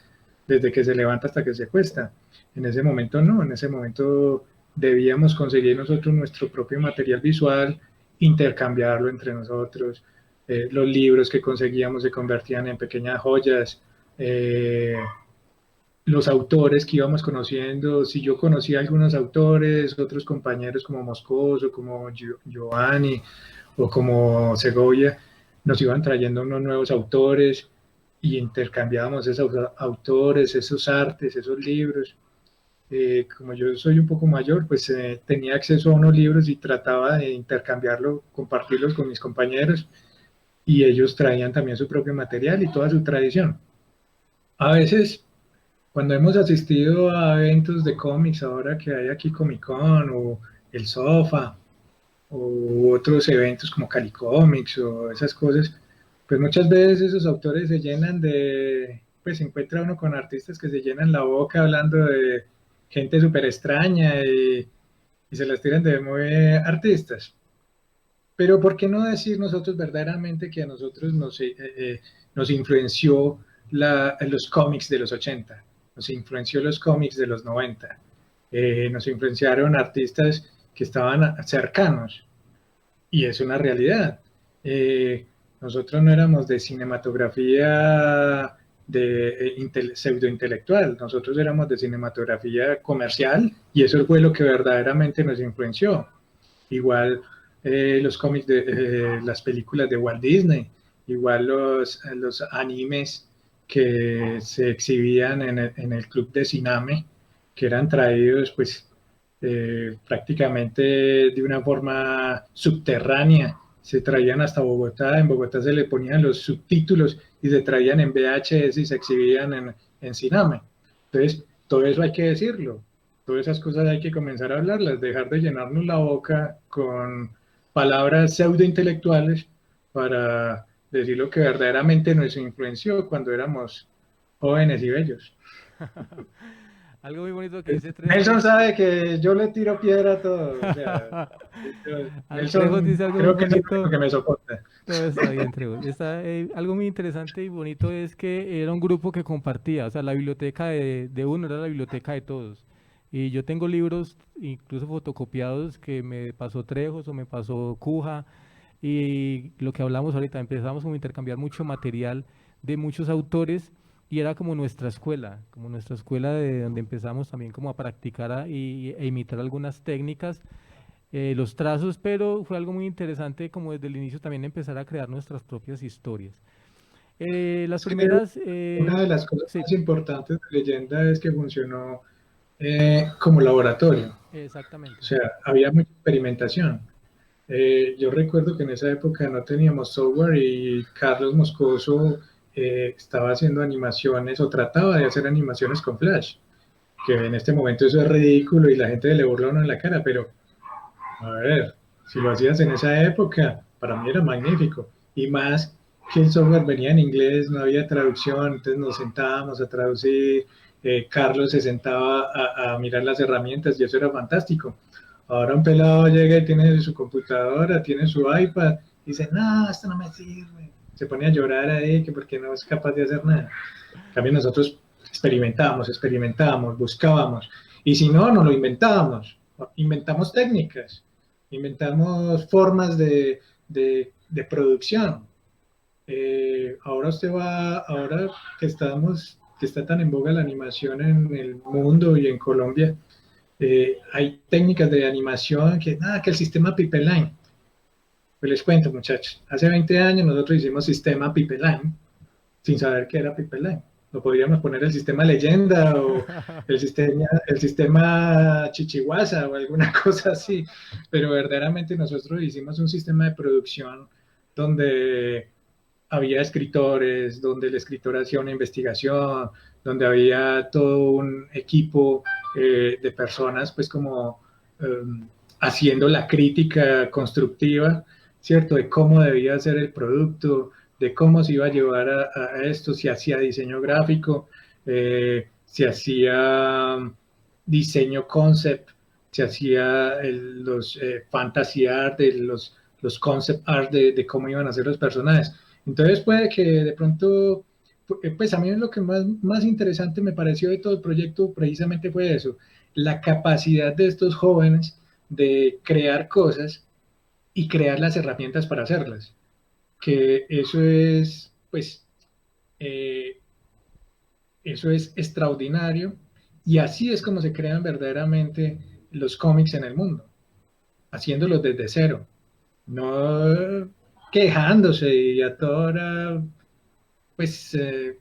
desde que se levanta hasta que se acuesta. En ese momento no, en ese momento debíamos conseguir nosotros nuestro propio material visual, intercambiarlo entre nosotros. Los libros que conseguíamos se convertían en pequeñas joyas. Los autores que íbamos conociendo, si yo conocía a algunos autores, otros compañeros como Moscoso, como Giovanni o como Segovia, nos iban trayendo unos nuevos autores y intercambiábamos esos autores, esos artes, esos libros. Como yo soy un poco mayor, pues tenía acceso a unos libros y trataba de intercambiarlo, compartirlos con mis compañeros y ellos traían también su propio material y toda su tradición. A veces cuando hemos asistido a eventos de cómics, ahora que hay aquí Comic Con o El Sofa o otros eventos como Cali Comics o esas cosas, pues muchas veces esos autores se llenan pues se encuentra uno con artistas que se llenan la boca hablando de gente súper extraña y se las tiran de muy artistas. Pero ¿por qué no decir nosotros verdaderamente que a nosotros nos influenció los cómics de los 80, nos influenció los cómics de los 90, nos influenciaron artistas que estaban cercanos y es una realidad. Nosotros no éramos de cinematografía pseudointelectual, nosotros éramos de cinematografía comercial y eso fue lo que verdaderamente nos influenció. Igual los cómics las películas de Walt Disney, igual los animes que se exhibían en el club de Ciname, que eran traídos pues prácticamente de una forma subterránea, se traían hasta Bogotá, en Bogotá se le ponían los subtítulos y se traían en VHS y se exhibían en Ciname. Entonces, todo eso hay que decirlo, todas esas cosas hay que comenzar a hablarlas, dejar de llenarnos la boca con palabras pseudointelectuales para decir lo que verdaderamente nos influenció cuando éramos jóvenes y bellos. Algo muy bonito que dice Trejo. Nelson sabe que yo le tiro piedra a todo. O sea, Trejo dice algo muy creo que es el bonito. único que me soporta. Todo está bien, Trejo. Algo muy interesante y bonito es que era un grupo que compartía, o sea, la biblioteca de uno era la biblioteca de todos. Y yo tengo libros, incluso fotocopiados, que me pasó Trejos o me pasó Cuja. Y lo que hablamos ahorita, empezamos como a intercambiar mucho material de muchos autores y era como nuestra escuela de donde empezamos también como a practicar e imitar algunas técnicas, los trazos, pero fue algo muy interesante como desde el inicio también empezar a crear nuestras propias historias. Las primeras... Una de las cosas sí, más importantes de Leyenda es que funcionó como laboratorio. exactamente. O sea, había mucha experimentación. Yo recuerdo que en esa época no teníamos software y Carlos Moscoso estaba haciendo animaciones o trataba de hacer animaciones con Flash, que en este momento eso es ridículo y la gente le burla a uno en la cara, pero a ver, si lo hacías en esa época, para mí era magnífico. Y más que el software venía en inglés, no había traducción, entonces nos sentábamos a traducir, Carlos se sentaba a mirar las herramientas y eso era fantástico. Ahora un pelado llega y tiene su computadora, tiene su iPad, y dice, no, esto no me sirve. se pone a llorar ahí que porque no es capaz de hacer nada. En cambio nosotros experimentábamos, buscábamos, y si no, nos lo inventamos técnicas, inventamos formas de producción. Ahora que está tan en boga la animación en el mundo y en Colombia, hay técnicas de animación que el sistema Pipeline. Pues les cuento, muchachos, hace 20 años nosotros hicimos sistema Pipeline sin saber qué era Pipeline. Lo podríamos poner el sistema Leyenda o el sistema Chichihuasa o alguna cosa así, pero verdaderamente nosotros hicimos un sistema de producción donde había escritores, donde el escritor hacía una investigación, donde había todo un equipo de personas, pues como haciendo la crítica constructiva, ¿cierto? De cómo debía ser el producto, de cómo se iba a llevar a esto, si hacía diseño gráfico, si hacía diseño concept, si hacía los fantasy art, los concept art de cómo iban a ser los personajes. Entonces puede que de pronto, pues a mí lo que más interesante me pareció de todo el proyecto precisamente fue eso, la capacidad de estos jóvenes de crear cosas y crear las herramientas para hacerlas. Que eso es, pues, eso es extraordinario y así es como se crean verdaderamente los cómics en el mundo, haciéndolos desde cero, no quejándose y a toda hora, pues,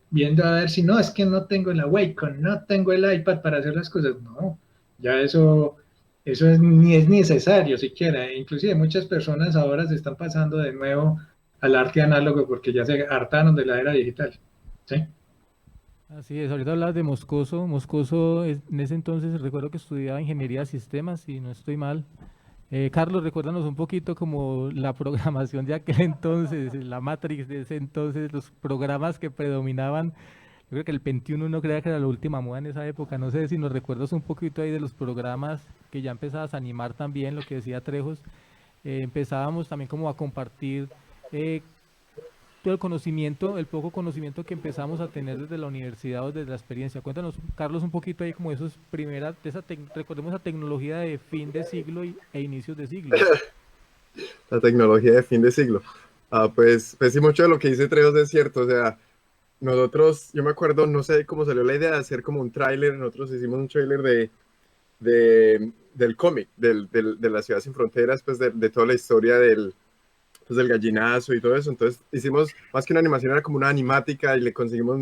viendo a ver si no, es que no tengo el Wacom, no tengo el iPad para hacer las cosas, no, ya eso ni es necesario siquiera, inclusive muchas personas ahora se están pasando de nuevo al arte análogo porque ya se hartaron de la era digital, ¿sí? Así es, ahorita hablas de Moscoso. Moscoso, en ese entonces recuerdo que estudiaba ingeniería de sistemas, si no estoy mal. Carlos, recuérdanos un poquito como la programación de aquel entonces, la Matrix de ese entonces, los programas que predominaban. Yo creo que el 21 no creía que era la última moda en esa época. No sé si nos recuerdas un poquito ahí de los programas que ya empezabas a animar también, lo que decía Trejos. Empezábamos también como a compartir todo el conocimiento, el poco conocimiento que empezamos a tener desde la universidad o desde la experiencia. Cuéntanos, Carlos, un poquito ahí como esos primeras, recordemos la tecnología de fin de siglo e inicios de siglo. La tecnología de fin de siglo. Pues sí, mucho de lo que dice Trejos es cierto, o sea, nosotros, yo me acuerdo, no sé cómo salió la idea de hacer como un tráiler, nosotros hicimos un tráiler del cómic, de La Ciudad Sin Fronteras, pues de toda la historia del gallinazo y todo eso. Entonces hicimos, más que una animación, era como una animática y le conseguimos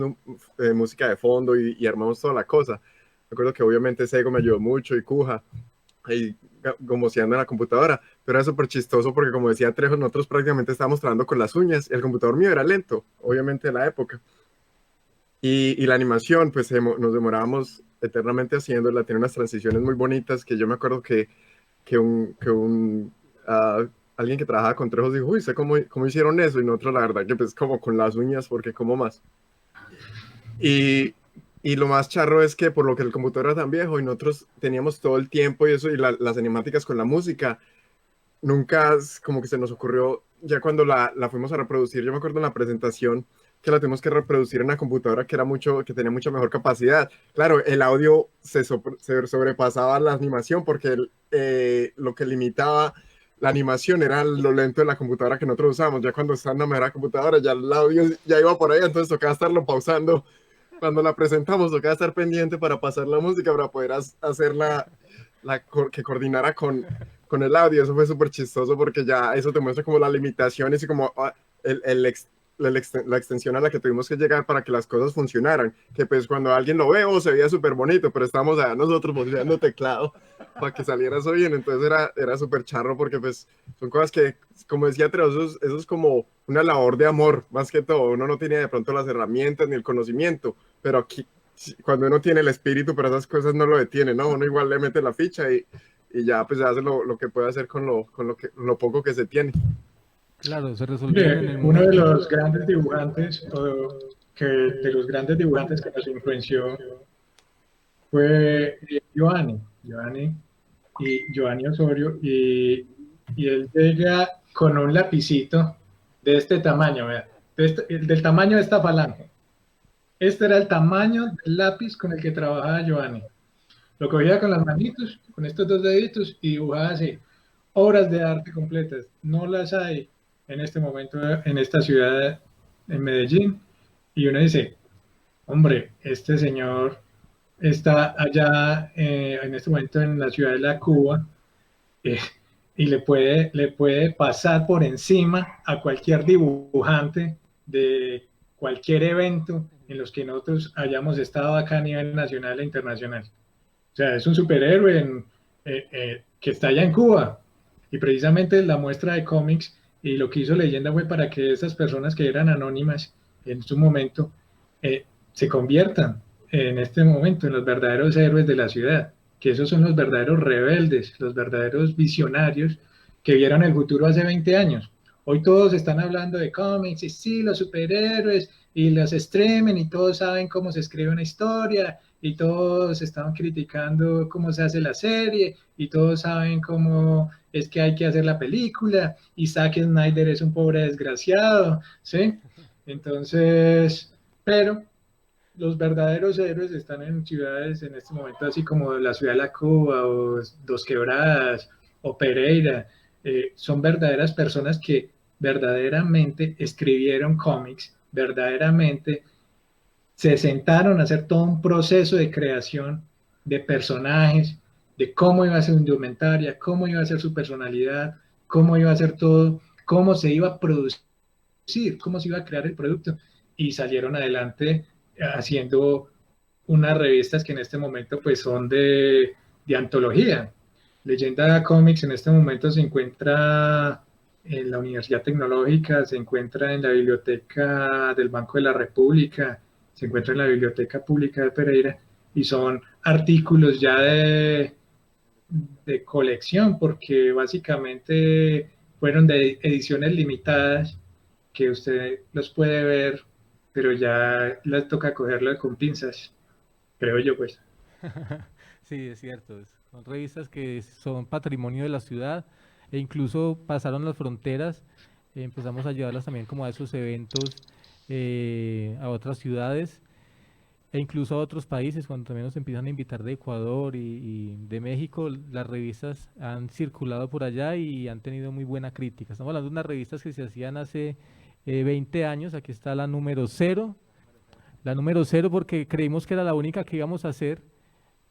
música de fondo y armamos toda la cosa. Me acuerdo que obviamente Sego me ayudó mucho y Cuja, ahí gomoseando en la computadora, pero era súper chistoso porque como decía Trejo, nosotros prácticamente estábamos trabajando con las uñas y el computador mío era lento, obviamente de la época. Y la animación, pues nos demorábamos eternamente haciéndola, tiene unas transiciones muy bonitas que yo me acuerdo que alguien que trabajaba con Trejos dijo, uy, sé cómo hicieron eso, y nosotros la verdad que pues como con las uñas, porque como más. Y lo más charro es que por lo que el computador era tan viejo y nosotros teníamos todo el tiempo y eso, y las cinemáticas con la música, nunca como que se nos ocurrió, ya cuando la fuimos a reproducir, yo me acuerdo en la presentación que la tuvimos que reproducir en una computadora que tenía mucha mejor capacidad. Claro, el audio se sobrepasaba la animación porque lo que limitaba la animación era lo lento de la computadora que nosotros usábamos. Ya cuando está en una mejor computadora, ya el audio ya iba por ahí, entonces tocaba estarlo pausando. Cuando la presentamos, tocaba estar pendiente para pasar la música, para poder hacerla que coordinara con el audio. Eso fue súper chistoso porque ya eso te muestra como las limitaciones y como la extensión a la que tuvimos que llegar para que las cosas funcionaran, que pues cuando alguien lo ve, se veía súper bonito, pero estábamos allá nosotros volteando teclado para que saliera eso bien, entonces era súper charro porque pues son cosas que, como decía Treo, eso es como una labor de amor, más que todo, uno no tiene de pronto las herramientas ni el conocimiento, pero aquí, cuando uno tiene el espíritu, pero esas cosas no lo detienen, ¿no? Uno igual le mete la ficha y ya pues hace lo que puede hacer con lo poco que se tiene. Claro, se resolvieron en el Uno de los grandes dibujantes, de los grandes dibujantes que nos influenció fue Giovanni Osorio, y él llega con un lapicito de este tamaño, ¿verdad? del tamaño de esta falange. Este era el tamaño del lápiz con el que trabajaba Giovanni. Lo cogía con las manitos, con estos dos deditos, y dibujaba así. Obras de arte completas. No las hay en este momento en esta ciudad, en Medellín. Y uno dice, hombre, este señor está allá en este momento en la ciudad de la Cuba, y le puede pasar por encima a cualquier dibujante de cualquier evento en los que nosotros hayamos estado acá a nivel nacional e internacional. O sea, es un superhéroe que está allá en Cuba. Y precisamente la muestra de cómics y lo que hizo Leyenda fue para que esas personas que eran anónimas en su momento se conviertan en este momento en los verdaderos héroes de la ciudad, que esos son los verdaderos rebeldes, los verdaderos visionarios que vieron el futuro hace 20 años. Hoy todos están hablando de cómics y sí, los superhéroes y los streaming y todos saben cómo se escribe una historia y todos estaban criticando cómo se hace la serie y todos saben cómo es que hay que hacer la película y Zack Snyder es un pobre desgraciado, ¿sí? Entonces, pero los verdaderos héroes están en ciudades en este momento así como la ciudad de la Cuba o Dos Quebradas o Pereira. Son verdaderas personas que verdaderamente escribieron cómics, verdaderamente se sentaron a hacer todo un proceso de creación de personajes, de cómo iba a ser su indumentaria, cómo iba a ser su personalidad, cómo iba a ser todo, cómo se iba a producir, cómo se iba a crear el producto, y salieron adelante haciendo unas revistas que en este momento pues son de antología. Leyenda Comics en este momento se encuentra en la Universidad Tecnológica, se encuentra en la Biblioteca del Banco de la República, se encuentra en la Biblioteca Pública de Pereira, y son artículos ya de colección, porque básicamente fueron de ediciones limitadas, que usted los puede ver, pero ya les toca cogerlo con pinzas, creo yo pues. Sí, es cierto. Son revistas que son patrimonio de la ciudad e incluso pasaron las fronteras. Empezamos a llevarlas también como a esos eventos a otras ciudades e incluso a otros países. Cuando también nos empiezan a invitar de Ecuador y de México, las revistas han circulado por allá y han tenido muy buena crítica. Estamos hablando de unas revistas que se hacían hace 20 años. Aquí está la número 0. La número 0 porque creímos que era la única que íbamos a hacer.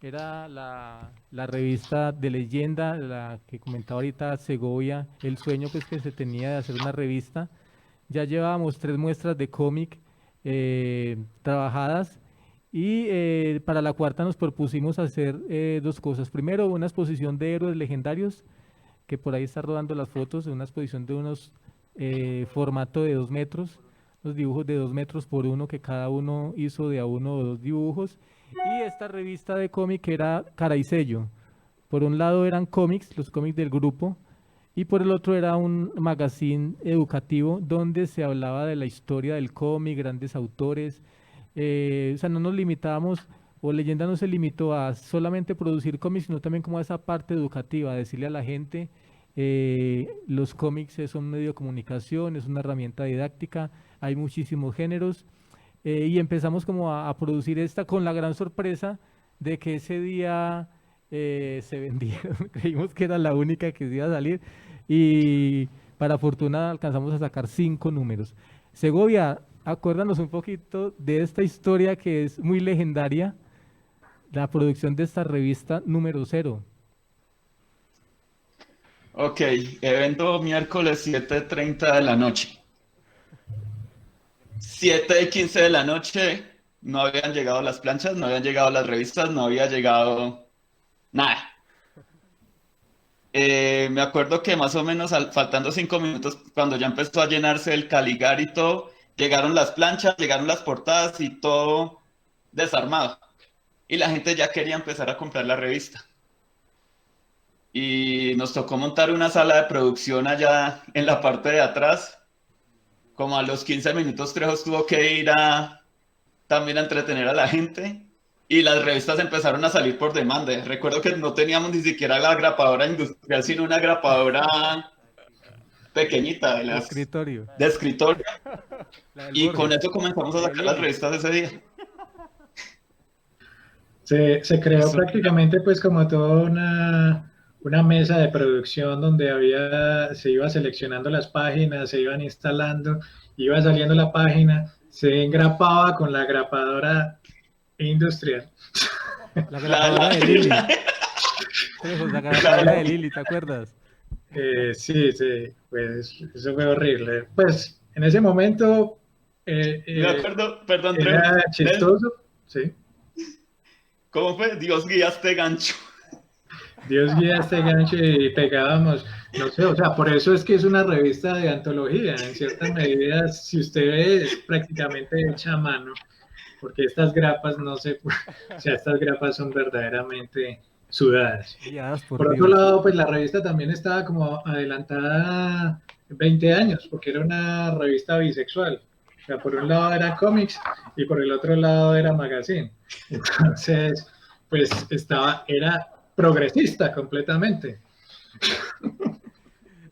Era la revista de Leyenda, la que comentaba ahorita Segovia, el sueño pues que se tenía de hacer una revista. Ya llevábamos 3 muestras de cómic trabajadas y para la 4ª nos propusimos hacer 2 cosas. Primero, una exposición de héroes legendarios, que por ahí está rodando las fotos, de una exposición de unos formato de 2 metros, los dibujos de 2 metros por 1, que cada uno hizo de a 1 o 2 dibujos. Y esta revista de cómic era cara y sello. Por un lado eran cómics, los cómics del grupo, y por el otro era un magazine educativo donde se hablaba de la historia del cómic, grandes autores. O sea, no nos limitábamos, o Leyenda no se limitó a solamente producir cómics, sino también como a esa parte educativa, decirle a la gente, los cómics son un medio de comunicación, es una herramienta didáctica, hay muchísimos géneros. Y empezamos como a producir esta con la gran sorpresa de que ese día se vendieron. Creímos que era la única que iba a salir y para fortuna alcanzamos a sacar 5 números. Segovia, acuérdanos un poquito de esta historia que es muy legendaria, la producción de esta revista número 0. Ok, evento miércoles 7:30 de la noche. 7:15 de la noche, no habían llegado las planchas, no habían llegado las revistas, no había llegado nada. Me acuerdo que más o menos faltando 5 minutos, cuando ya empezó a llenarse el Caligar y todo, llegaron las planchas, llegaron las portadas y todo desarmado. Y la gente ya quería empezar a comprar la revista. Y nos tocó montar una sala de producción allá en la parte de atrás. Como a los 15 minutos Trejos tuvo que ir también a entretener a la gente y las revistas empezaron a salir por demanda. Recuerdo que no teníamos ni siquiera la grapadora industrial, sino una grapadora pequeñita De escritorio. de escritorio. La del Y con Borges. eso comenzamos a sacar las revistas ese día. Se creó Eso. prácticamente pues como toda una mesa de producción donde se iba seleccionando las páginas, se iban instalando, iba saliendo la página, se engrapaba con la grapadora industrial. La grapadora de Lili. Trejos, la grapadora Claro. de Lili, ¿te acuerdas? Sí, pues eso fue horrible. Pues en ese momento Me acuerdo, perdón, era Nel, chistoso, sí. ¿cómo fue? Dios guía este gancho. Dios guía este gancho y pegábamos, no sé, o sea, por eso es que es una revista de antología, en ciertas medidas, si usted ve, es prácticamente hecha a mano, porque estas grapas no sé, o sea, estas grapas son verdaderamente sudadas. Guiadas por Por otro Dios. lado, pues la revista también estaba como adelantada 20 años, porque era una revista bisexual. O sea, por un lado era cómics y por el otro lado era magazine. Entonces, pues era progresista completamente.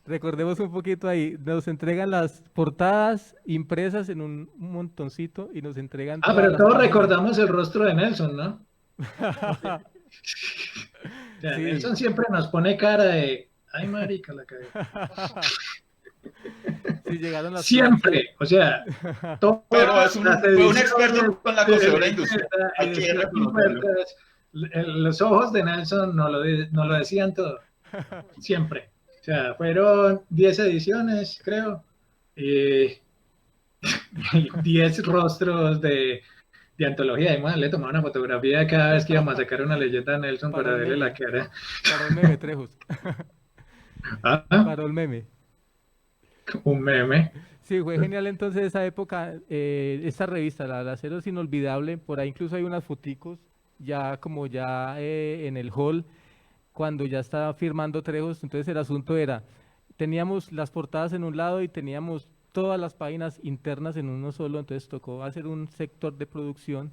Recordemos un poquito ahí, nos entregan las portadas impresas en un montoncito y nos entregan todas Pero las todos páginas. recordamos el rostro de Nelson, ¿no? O sea, Sí. Nelson siempre nos pone cara de, ay, marica, la cagué. Sí, llegaron las Siempre, o sea, Pero todas las fue un ediciones experto con la de cosedora la industrial. Gaceta, Hay que ediciones reconocerlo. impresas, los ojos de Nelson no lo decían todo, siempre. O sea, fueron 10 ediciones, creo, y 10 rostros de antología. Y le tomaba una fotografía cada vez que íbamos a sacar una leyenda a Nelson Para para el verle meme. la cara. Para el meme, Trejos. Ah, Para el meme. un meme. Sí, fue genial entonces esa época, esta revista, la Acero es inolvidable, por ahí incluso hay unas foticos ya como ya en el hall, cuando ya estaba firmando Trejos, entonces el asunto era, teníamos las portadas en un lado y teníamos todas las páginas internas en uno solo, entonces tocó hacer un sector de producción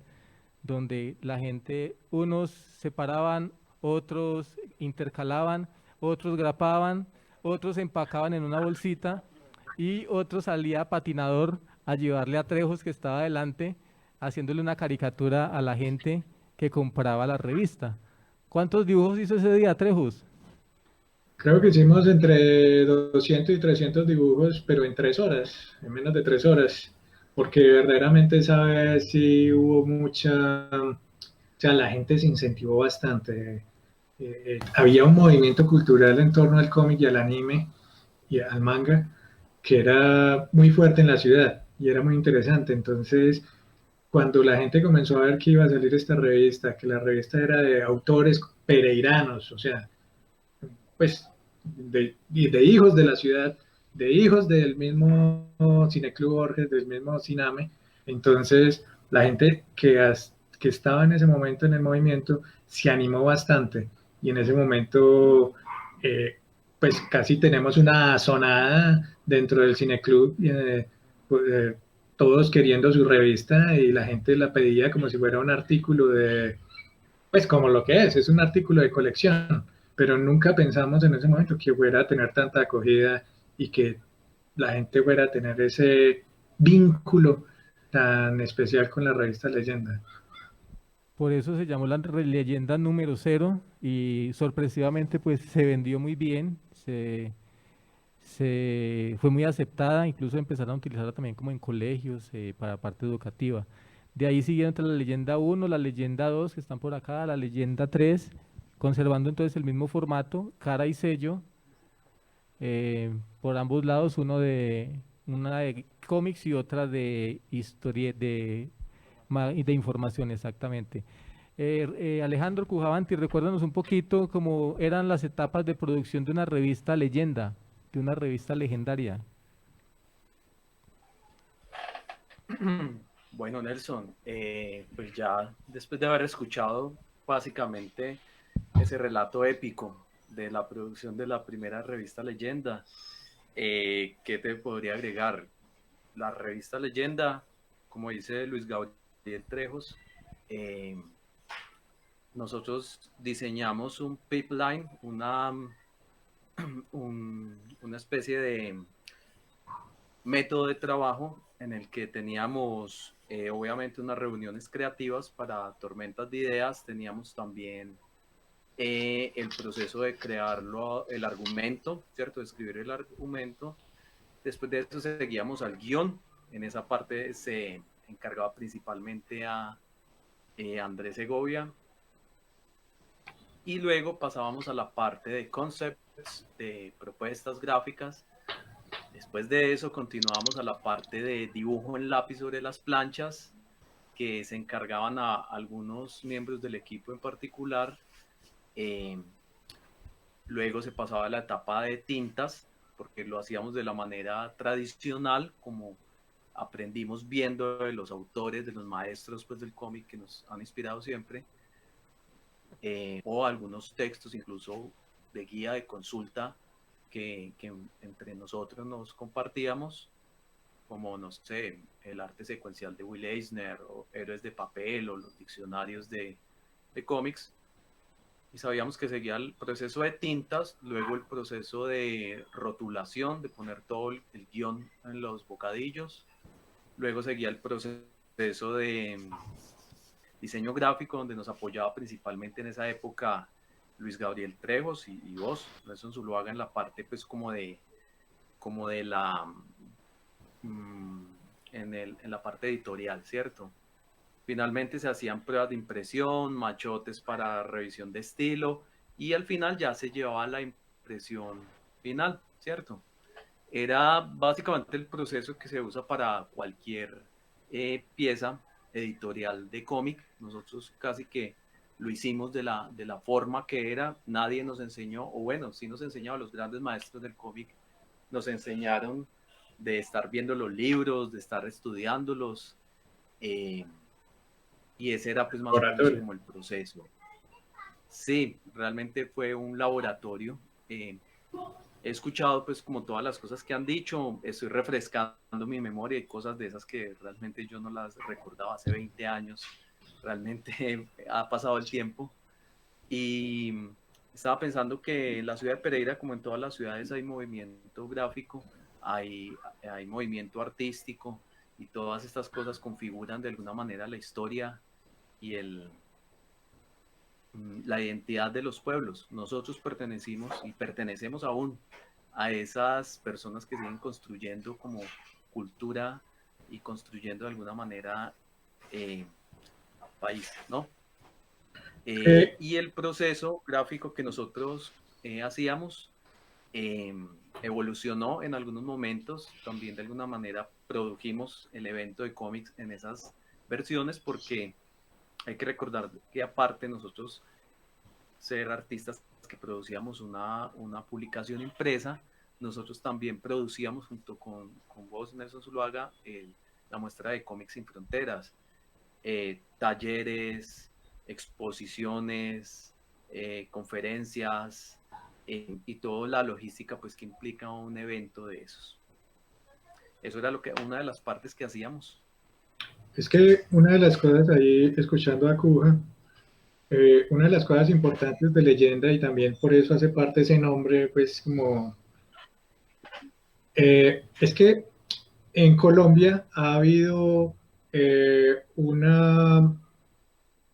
donde la gente, unos separaban, otros intercalaban, otros grapaban, otros empacaban en una bolsita y otro salía patinador a llevarle a Trejos que estaba adelante, haciéndole una caricatura a la gente que compraba la revista. ¿Cuántos dibujos hizo ese día, Trejos? Creo que hicimos entre 200 y 300 dibujos, pero en 3 horas, en menos de 3 horas, porque verdaderamente esa vez sí hubo o sea, la gente se incentivó bastante. Había un movimiento cultural en torno al cómic y al anime y al manga que era muy fuerte en la ciudad y era muy interesante. Entonces, cuando la gente comenzó a ver que iba a salir esta revista, que la revista era de autores pereiranos, o sea, pues de hijos de la ciudad, de hijos del mismo Cineclub Borges, del mismo Ciname. Entonces, la gente que estaba en ese momento en el movimiento se animó bastante y en ese momento, pues casi tenemos una sonada dentro del Cineclub, todos queriendo su revista y la gente la pedía como si fuera un artículo pues como lo que es un artículo de colección, pero nunca pensamos en ese momento que fuera a tener tanta acogida y que la gente fuera a tener ese vínculo tan especial con la revista Leyenda. Por eso se llamó la leyenda número 0 y sorpresivamente pues se vendió muy bien, fue muy aceptada, incluso empezaron a utilizarla también como en colegios para parte educativa. De ahí siguieron entre la leyenda 1, la leyenda 2 que están por acá, la leyenda 3, conservando entonces el mismo formato, cara y sello, por ambos lados, una de cómics y otra de historia, de información exactamente. Alejandro Cujavanti, recuérdanos un poquito cómo eran las etapas de producción de una revista leyenda, de una revista legendaria. Bueno, Nelson, pues ya después de haber escuchado básicamente ese relato épico de la producción de la primera revista Leyenda, ¿qué te podría agregar? La revista Leyenda, como dice Luis Gabriel Trejos, nosotros diseñamos un pipeline, una especie método de trabajo en el que teníamos obviamente unas reuniones creativas para tormentas de ideas, teníamos también el proceso de crearlo, el argumento, ¿cierto? De escribir el argumento. Después de eso seguíamos al guión. En esa parte se encargaba principalmente a Andrés Segovia. Y luego pasábamos a la parte de concepts, de propuestas gráficas. Después de eso continuamos a la parte de dibujo en lápiz sobre las planchas, que se encargaban a algunos miembros del equipo en particular. Luego se pasaba a la etapa de tintas, porque lo hacíamos de la manera tradicional, como aprendimos viendo de los autores, de los maestros pues, del cómic que nos han inspirado siempre, o algunos textos incluso de guía, de consulta, que entre nosotros nos compartíamos, como, no sé, el arte secuencial de Will Eisner, o Héroes de Papel, o los diccionarios de cómics. Y sabíamos que seguía el proceso de tintas, luego el proceso de rotulación, de poner todo el guión en los bocadillos, luego seguía el proceso de diseño gráfico, donde nos apoyaba principalmente en esa época Luis Gabriel Trejos y vos, Nelson Zuluaga, en la parte pues como de la en la parte editorial, ¿cierto? Finalmente se hacían pruebas de impresión, machotes para revisión de estilo, y al final ya se llevaba la impresión final, ¿cierto? Era básicamente el proceso que se usa para cualquier pieza editorial de cómic. Nosotros casi que lo hicimos de la forma que era. Nadie nos enseñó, o bueno, sí nos enseñaba, los grandes maestros del cómic nos enseñaron de estar viendo los libros, de estar estudiándolos, y ese era pues más o menos como el proceso. Sí, realmente fue un laboratorio. He escuchado pues como todas las cosas que han dicho, estoy refrescando mi memoria y cosas de esas que realmente yo no las recordaba hace 20 años, realmente ha pasado el tiempo. Y estaba pensando que en la ciudad de Pereira, como en todas las ciudades, hay movimiento gráfico, hay movimiento artístico, y todas estas cosas configuran de alguna manera la historia y la identidad de los pueblos. Nosotros pertenecimos y pertenecemos aún a esas personas que siguen construyendo como cultura y construyendo de alguna manera país, ¿no? Y el proceso gráfico que nosotros hacíamos evolucionó en algunos momentos. También de alguna manera produjimos el evento de cómics en esas versiones, porque hay que recordar que aparte nosotros ser artistas que producíamos una publicación impresa, nosotros también producíamos junto con vos, Nelson Zuluaga, la muestra de Cómics Sin Fronteras, talleres, exposiciones, conferencias, y toda la logística pues que implica un evento de esos. Eso era una de las partes que hacíamos. Es que una de las cosas ahí, escuchando a Cuja, una de las cosas importantes de Leyenda, y también por eso hace parte ese nombre, pues como... es que en Colombia ha habido una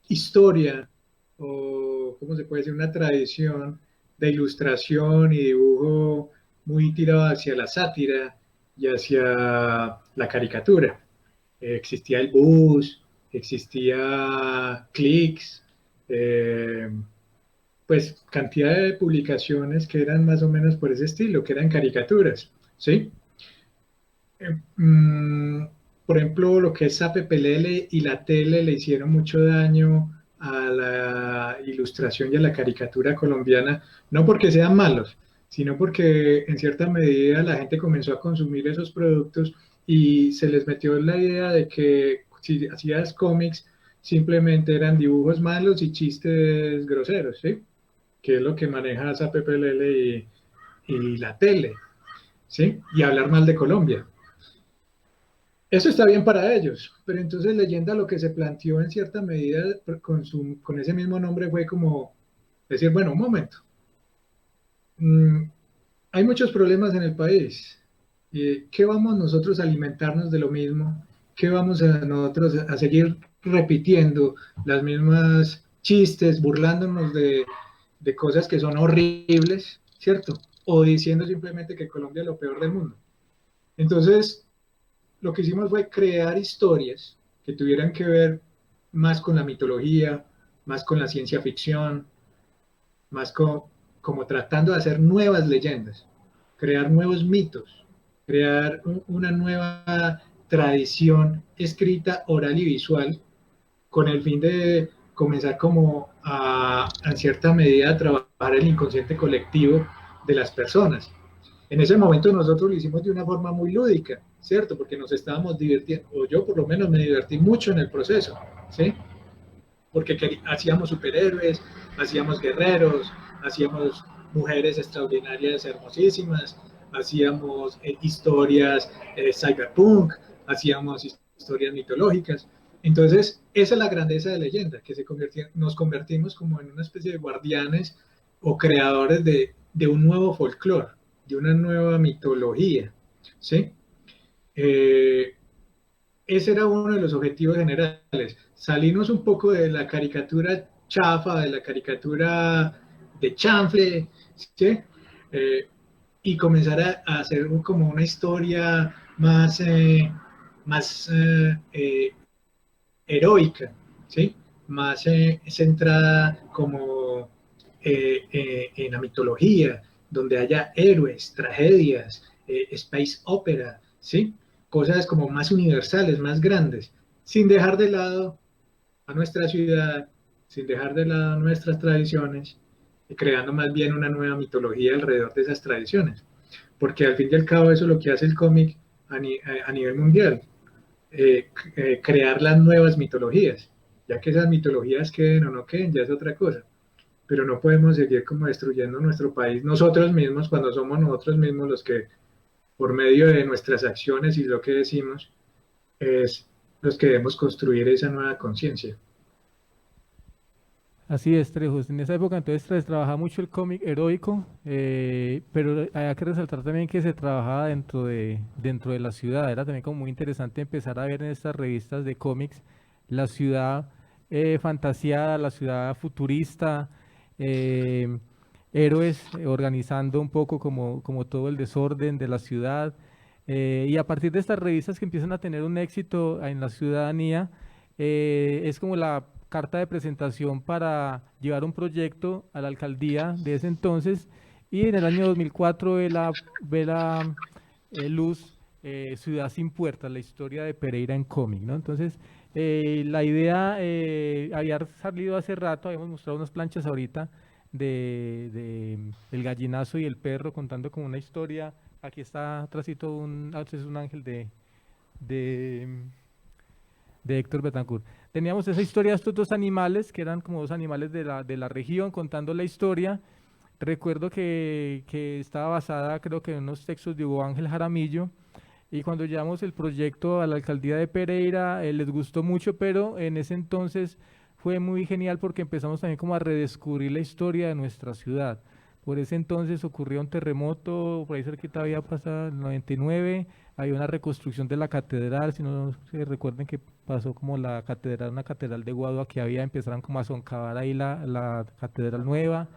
historia, o cómo se puede decir, una tradición de ilustración y dibujo muy tirado hacia la sátira y hacia la caricatura. Existía el Bus, existía Clix, pues cantidad de publicaciones que eran más o menos por ese estilo, que eran caricaturas, ¿sí? Por ejemplo, lo que es Zapepelele y la tele le hicieron mucho daño a la ilustración y a la caricatura colombiana, no porque sean malos, sino porque en cierta medida la gente comenzó a consumir esos productos y se les metió la idea de que si hacías cómics simplemente eran dibujos malos y chistes groseros, ¿sí? Que es lo que maneja Zapepelele y la tele, ¿sí? Y hablar mal de Colombia. Eso está bien para ellos, pero entonces Leyenda lo que se planteó en cierta medida con ese mismo nombre fue como decir, bueno, un momento, hay muchos problemas en el país, ¿Qué vamos nosotros a alimentarnos de lo mismo? ¿Qué vamos a nosotros a seguir repitiendo las mismas chistes, burlándonos de cosas que son horribles, ¿cierto? O diciendo simplemente que Colombia es lo peor del mundo. Entonces, lo que hicimos fue crear historias que tuvieran que ver más con la mitología, más con la ciencia ficción, más como tratando de hacer nuevas leyendas, crear nuevos mitos, crear una nueva tradición escrita, oral y visual, con el fin de comenzar como en cierta medida a trabajar el inconsciente colectivo de las personas. En ese momento nosotros lo hicimos de una forma muy lúdica, ¿cierto? Porque nos estábamos divirtiendo, o yo por lo menos me divertí mucho en el proceso, ¿sí? Porque hacíamos superhéroes, hacíamos guerreros, hacíamos mujeres extraordinarias, hermosísimas, hacíamos historias cyberpunk, hacíamos historias mitológicas. Entonces, esa es la grandeza de leyenda, que nos convertimos como en una especie de guardianes o creadores de un nuevo folclore, de una nueva mitología, ¿sí? Eh, Ese era uno de los objetivos generales, salirnos un poco de la caricatura chafa, de la caricatura de chanfle, ¿sí? Eh, y comenzar a hacer como una historia más heroica, ¿sí? Más centrada como en la mitología, donde haya héroes, tragedias, space opera, ¿sí? Cosas como más universales, más grandes, sin dejar de lado a nuestra ciudad, sin dejar de lado nuestras tradiciones, y creando más bien una nueva mitología alrededor de esas tradiciones. Porque al fin y al cabo eso es lo que hace el cómic a nivel mundial, crear las nuevas mitologías, ya que esas mitologías queden o no queden, ya es otra cosa, pero no podemos seguir como destruyendo nuestro país nosotros mismos cuando somos nosotros mismos los que, por medio de nuestras acciones y lo que decimos, es los que debemos construir esa nueva conciencia. Así es, Trejos. En esa época entonces se trabajaba mucho el cómic heroico, pero hay que resaltar también que se trabajaba dentro de la ciudad. Era también como muy interesante empezar a ver en estas revistas de cómics la ciudad fantaseada, la ciudad futurista, eh, héroes organizando un poco como todo el desorden de la ciudad. Y a partir de estas revistas que empiezan a tener un éxito en la ciudadanía, es como la carta de presentación para llevar un proyecto a la alcaldía de ese entonces y en el año 2004 ve la luz Ciudad sin Puertas, la historia de Pereira en cómic, ¿no? Entonces, la idea había salido hace rato, habíamos mostrado unas planchas ahorita el gallinazo y el perro contando como una historia. Aquí está atrásito es un ángel de, de Héctor Betancourt. Teníamos esa historia de estos dos animales, que eran como dos animales de la región, contando la historia. Recuerdo que estaba basada, creo que en unos textos de Hugo Ángel Jaramillo, y cuando llevamos el proyecto a la alcaldía de Pereira, les gustó mucho, pero en ese entonces fue muy genial porque empezamos también como a redescubrir la historia de nuestra ciudad. Por ese entonces ocurrió un terremoto, por ahí cerquita había pasado el 99, había una reconstrucción de la catedral, si no se recuerden que pasó como la catedral, una catedral de Guadua que había, empezaron como a soncavar ahí la catedral nueva.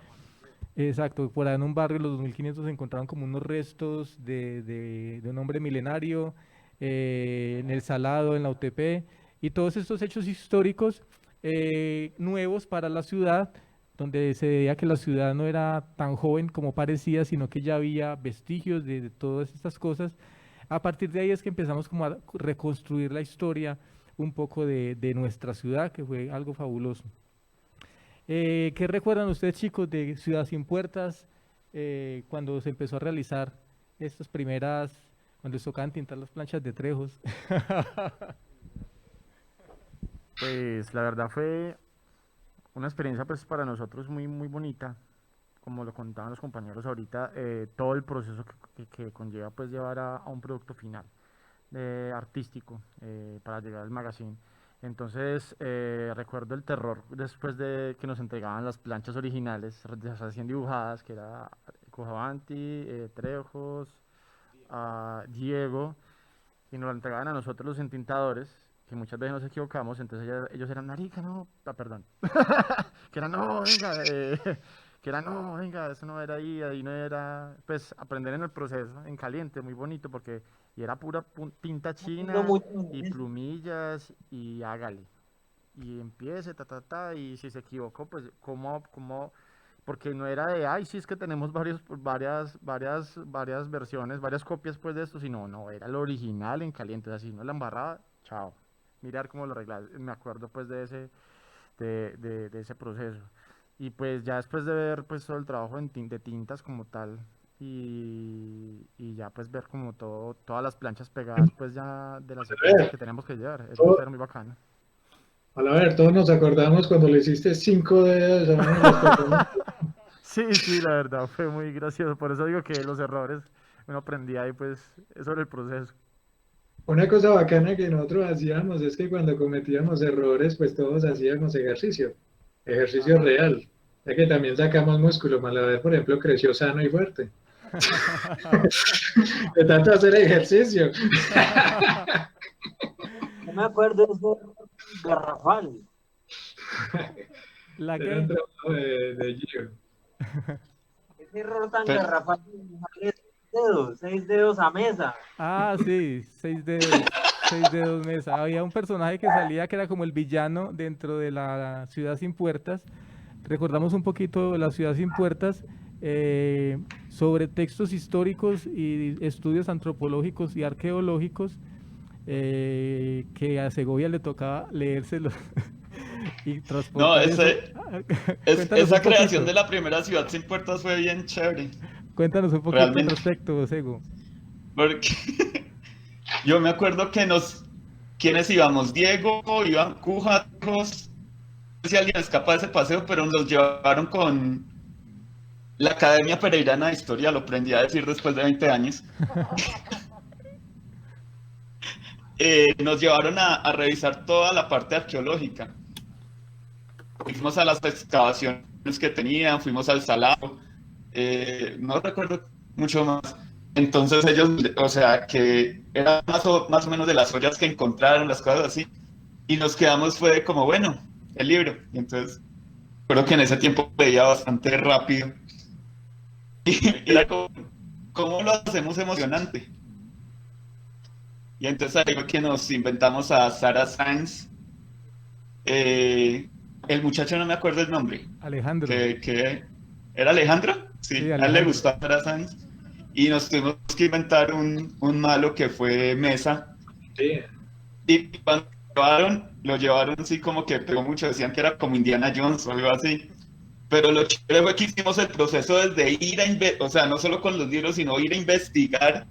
Exacto, por ahí en un barrio, los 2500 se encontraron como unos restos de un hombre milenario, en el Salado, en la UTP, y todos estos hechos históricos nuevos para la ciudad, donde se veía que la ciudad no era tan joven como parecía, sino que ya había vestigios de todas estas cosas. A partir de ahí es que empezamos como a reconstruir la historia un poco de nuestra ciudad, que fue algo fabuloso. ¿Qué recuerdan ustedes, chicos, de Ciudad Sin Puertas cuando se empezó a realizar estas primeras, cuando les tocaban tintar las planchas de Trejos? Pues la verdad fue una experiencia pues para nosotros muy muy bonita, como lo contaban los compañeros ahorita, todo el proceso que conlleva pues llevar a un producto final artístico para llegar al magazine. Entonces recuerdo el terror después de que nos entregaban las planchas originales recién dibujadas, que era Cojavanti, Trejos, a Diego y nos lo entregaban a nosotros los entintadores, que muchas veces nos equivocamos, entonces ellos eran, marica, no, perdón, que era, no, venga, que era, no, venga, eso no era ahí no era, pues aprender en el proceso, en caliente, muy bonito, porque y era pura tinta Haciendo china mucho y eso. plumillas y hágale. Y empiece, y si se equivocó, pues, ¿cómo? Porque no era de, ay, sí, es que tenemos varias versiones, varias copias, pues, de esto, sino, no, era el original en caliente, así, no la embarraba, chao. Mirar cómo lo arreglar, me acuerdo, pues, de ese proceso. Y, pues, ya después de ver, pues, todo el trabajo de tintas como tal, y ya, pues, ver como todas las planchas pegadas, pues, ya de la A secuencia ver, que teníamos que llevar, eso todo- era muy bacano. a ver, todos nos acordamos cuando le hiciste 5 dedos a una de las personas. Sí, sí, la verdad fue muy gracioso. Por eso digo que los errores uno aprendía ahí, pues, sobre el proceso. Una cosa bacana que nosotros hacíamos es que cuando cometíamos errores, pues todos hacíamos ejercicio Ajá. real. Ya que también sacamos músculo. Malaver, por ejemplo, creció sano y fuerte. De tanto hacer ejercicio. Yo me acuerdo de ese garrafal. ¿La Era un qué? trabajo de Gio. Ese error tan Pe- garrafal de dejarle 6 dedos a mesa. Ah, sí, 6 dedos mesa. Había un personaje que salía que era como el villano dentro de la ciudad sin puertas. Recordamos un poquito la ciudad sin puertas sobre textos históricos y estudios antropológicos y arqueológicos que a Segovia le tocaba leérselos y No, transportar eso. Cuéntanos un esa creación poquito, de la primera ciudad sin puertas fue bien chévere, cuéntanos un poquito al realmente. respecto, Sego. Porque yo me acuerdo que ¿quiénes íbamos? Diego, Iván Cujajos, no sé si alguien escapa de ese paseo, pero nos llevaron con la Academia Pereirana de Historia, lo aprendí a decir después de 20 años. Nos llevaron a revisar toda la parte arqueológica. Fuimos a las excavaciones que tenían, fuimos al salado, no recuerdo mucho más. Entonces ellos, o sea, que era más o menos de las joyas que encontraron, las cosas así, y nos quedamos, fue como, bueno, el libro. Y entonces, creo que en ese tiempo veía bastante rápido. Y era como, ¿cómo lo hacemos emocionante? Y entonces ahí fue que nos inventamos a Sarah Sainz, el muchacho no me acuerdo el nombre, Alejandro, que era Alejandro, sí, sí, a él le Alejandro. gustaba Sarah Sainz, y nos tuvimos que inventar un malo que fue Mesa, Sí. y cuando lo llevaron así como que pegó mucho, decían que era como Indiana Jones o algo así, pero lo chévere fue que hicimos el proceso desde ir a o sea, no solo con los libros, sino ir a investigar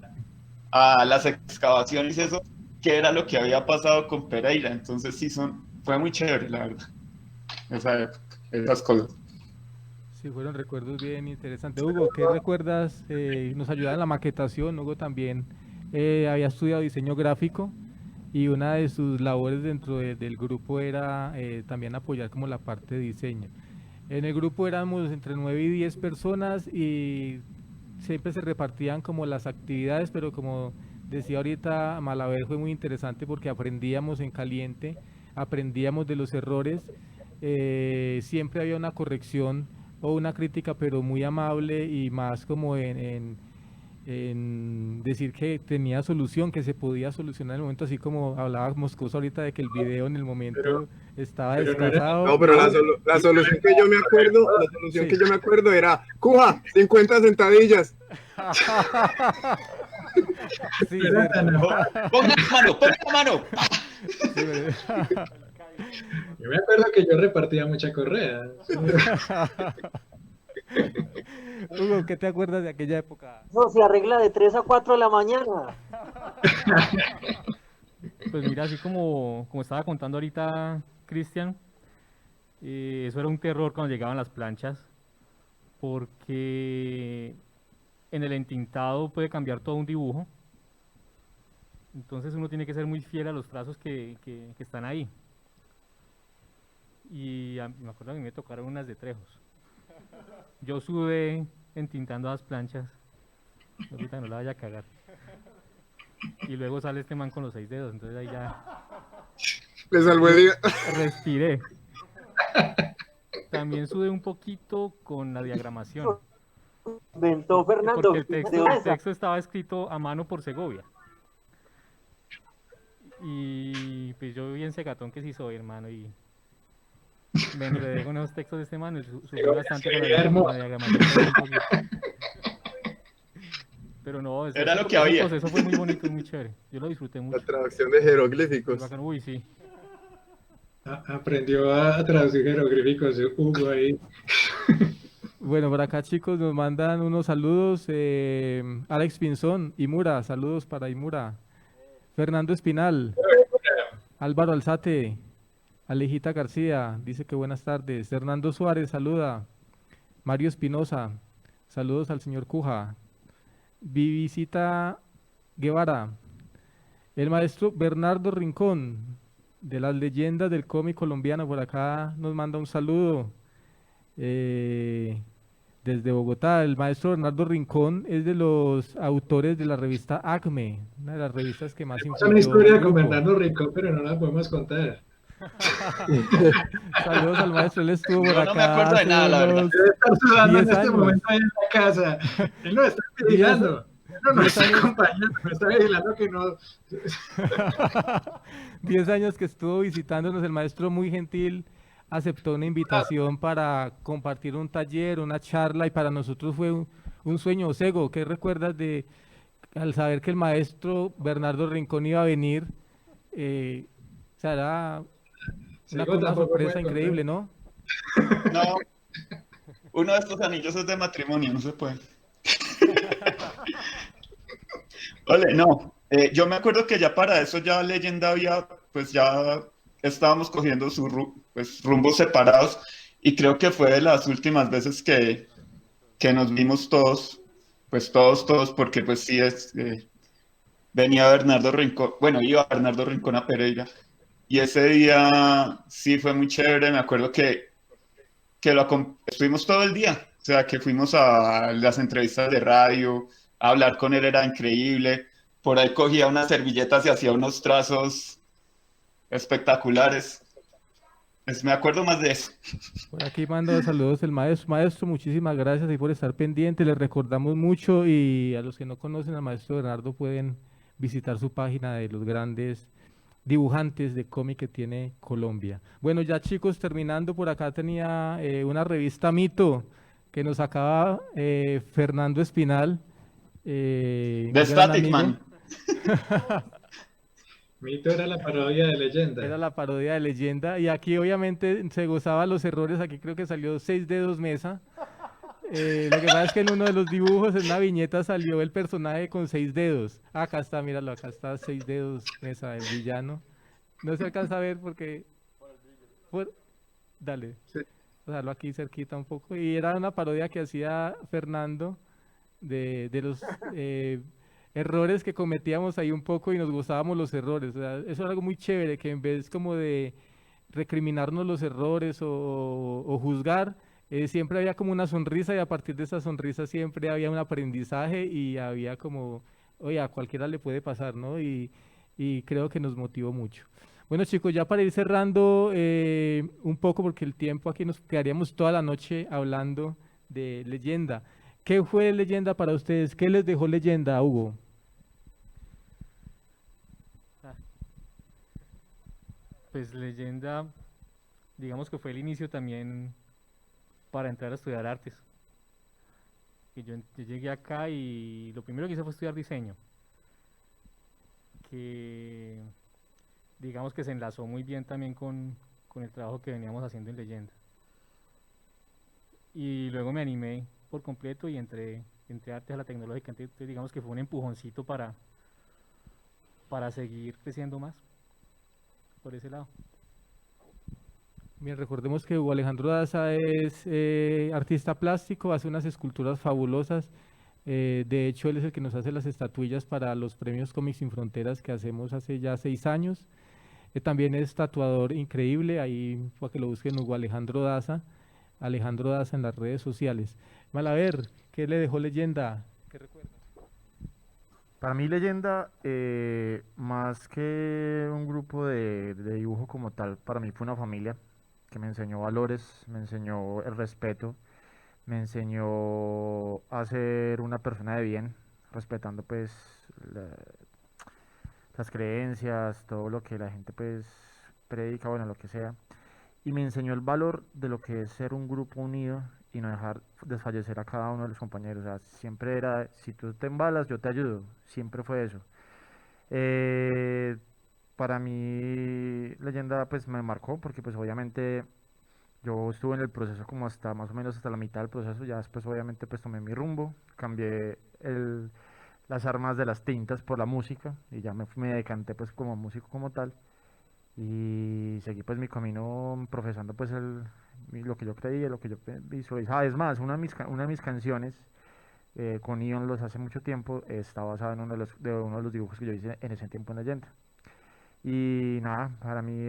a las excavaciones y eso, qué era lo que había pasado con Pereira, entonces sí, fue muy chévere, la verdad, esa época, esas cosas. Sí, fueron recuerdos bien interesantes. Hugo, ¿qué recuerdas? Nos ayudaba en la maquetación. Hugo también había estudiado diseño gráfico y una de sus labores dentro del grupo era también apoyar como la parte de diseño. En el grupo éramos entre 9 y 10 personas y siempre se repartían como las actividades, pero como decía ahorita, Malaver fue muy interesante porque aprendíamos en caliente, aprendíamos de los errores, siempre había una corrección o una crítica, pero muy amable y más como en decir que tenía solución, que se podía solucionar en el momento, así como hablaba Moscoso ahorita de que el video en el Pero, momento estaba pero no era desfasado No, pero la, ningún. la solución que yo me acuerdo, la solución que sí. yo me acuerdo era, Cuja, 50 sentadillas. Sí, No era cierto. tan Ponga la mano, ponga la mano. Sí, pero- Yo me acuerdo que yo repartía mucha correa. Hugo, ¿qué te acuerdas de aquella época? Eso se arregla de 3 a 4 de la mañana. Pues mira, así como estaba contando ahorita Cristian, eso era un terror cuando llegaban las planchas, porque en el entintado puede cambiar todo un dibujo, entonces uno tiene que ser muy fiel a los trazos que están ahí. Y me acuerdo que a mí me tocaron unas de Trejos. Yo sudé entintando las planchas, ahorita no la vaya a cagar. Y luego sale este man con los 6 dedos, entonces ahí ya Le salvó el día. respiré. También sudé un poquito con la diagramación, Inventó Fernando. porque el texto estaba escrito a mano por Segovia. Y pues yo bien segatón que sí soy, hermano, y me enredé con esos textos de este man, y sufrí bastante con la diagramación. Un poquito. Pero no, Era lo que ese había. proceso fue muy bonito y muy chévere. Yo lo disfruté La mucho. traducción de Muy jeroglíficos. bacano. Uy, sí. Aprendió a traducir jeroglíficos, Hugo ahí. Bueno, por acá chicos nos mandan unos saludos. Alex Pinzón, Imura, saludos para Imura. Fernando Espinal, Álvaro Alzate, Alejita García, dice que buenas tardes. Hernando Suárez, saluda. Mario Espinosa, saludos al señor Cuja. Vivisita Guevara, el maestro Bernardo Rincón, de las leyendas del cómic colombiano, por acá nos manda un saludo. Desde Bogotá, el maestro Bernardo Rincón es de los autores de la revista Acme, una de las revistas que más Es una influyó en historia el con grupo. Bernardo Rincón, pero no la podemos contar. Saludos al maestro, él estuvo por Yo acá no me acuerdo de hace nada, la verdad. unos Debe estar sudando en 10 este años. momento ahí en la casa. Él nos está vigilando. Él no nos 10 está años. acompañando, nos está vigilando que no. 10 años que estuvo visitándonos, el maestro muy gentil aceptó una invitación para compartir un taller, una charla, y para nosotros fue un sueño. Sego, ¿qué recuerdas de al saber que el maestro Bernardo Rincón iba a venir? O sea, era una Sego tampoco sorpresa puede increíble, contar. ¿no? No, uno de estos anillos es de matrimonio, no se puede. Ole, no. Yo me acuerdo que ya para eso ya Leyenda había, pues ya estábamos cogiendo pues, rumbos separados, y creo que fue de las últimas veces que nos vimos todos, pues todos, porque pues sí venía Bernardo Rincón, bueno, iba Bernardo Rincón a Pereira, y ese día sí fue muy chévere. Me acuerdo que estuvimos todo el día, o sea, que fuimos a las entrevistas de radio, a hablar con él era increíble. Por ahí cogía unas servilletas y hacía unos trazos espectaculares. Me acuerdo más de eso. Por aquí mando saludos el maestro. Maestro, muchísimas gracias y por estar pendiente. Les recordamos mucho, y a los que no conocen al maestro Bernardo pueden visitar su página de los grandes dibujantes de cómic que tiene Colombia. Bueno, ya chicos, terminando, por acá tenía una revista Mito que nos acaba Fernando Espinal, The un gran Static amigo. Man. Mito era la parodia de Leyenda. Era la parodia de Leyenda, y aquí obviamente se gozaba los errores. Aquí creo que salió 6 dedos Mesa. Lo que pasa es que en uno de los dibujos, en una viñeta, salió el personaje con 6 dedos. Acá está, míralo, acá está 6 dedos Mesa, el villano. No se alcanza a ver porque... Dale, Sí. dejarlo aquí cerquita un poco. Y era una parodia que hacía Fernando de los errores que cometíamos ahí un poco, y nos gozábamos los errores. O sea, eso era algo muy chévere, que en vez como de recriminarnos los errores o juzgar, siempre había como una sonrisa, y a partir de esa sonrisa siempre había un aprendizaje, y había como, oye, a cualquiera le puede pasar, ¿no? Y creo que nos motivó mucho. Bueno chicos, ya para ir cerrando un poco, porque el tiempo aquí nos quedaríamos toda la noche hablando de Leyenda. ¿Qué fue Leyenda para ustedes? ¿Qué les dejó Leyenda, Hugo? Pues Leyenda, digamos que fue el inicio también para entrar a estudiar artes. Y yo llegué acá y lo primero que hice fue estudiar diseño, que digamos que se enlazó muy bien también con el trabajo que veníamos haciendo en Leyenda. Y luego me animé por completo y entré artes a la tecnológica. Entonces digamos que fue un empujoncito para seguir creciendo más por ese lado. Bien, recordemos que Hugo Alejandro Daza es artista plástico, hace unas esculturas fabulosas. De hecho, él es el que nos hace las estatuillas para los premios Cómics Sin Fronteras que hacemos hace ya 6 años. También es tatuador increíble, ahí para que lo busquen, Hugo Alejandro Daza en las redes sociales. Malaver, ¿qué le dejó Leyenda? ¿Qué recuerda? Para mí Leyenda, más que un grupo de dibujo como tal, para mí fue una familia que me enseñó valores, me enseñó el respeto, me enseñó a ser una persona de bien, respetando pues la- las creencias, todo lo que la gente pues predica, bueno, lo que sea. Y me enseñó el valor de lo que es ser un grupo unido y no dejar desfallecer a cada uno de los compañeros. O sea, siempre era, si tú te embalas, yo te ayudo. Siempre fue eso. Eh, para mí, Leyenda pues me marcó porque pues obviamente yo estuve en el proceso como hasta más o menos hasta la mitad del proceso. Ya después obviamente pues tomé mi rumbo, cambié las armas de las tintas por la música y ya me decanté pues como músico como tal y seguí pues mi camino profesando pues lo que yo creía, lo que yo visualizaba. Es más, una de mis canciones con Ion los hace mucho tiempo está basada en uno de los dibujos que yo hice en ese tiempo en Leyenda. Y nada, para mí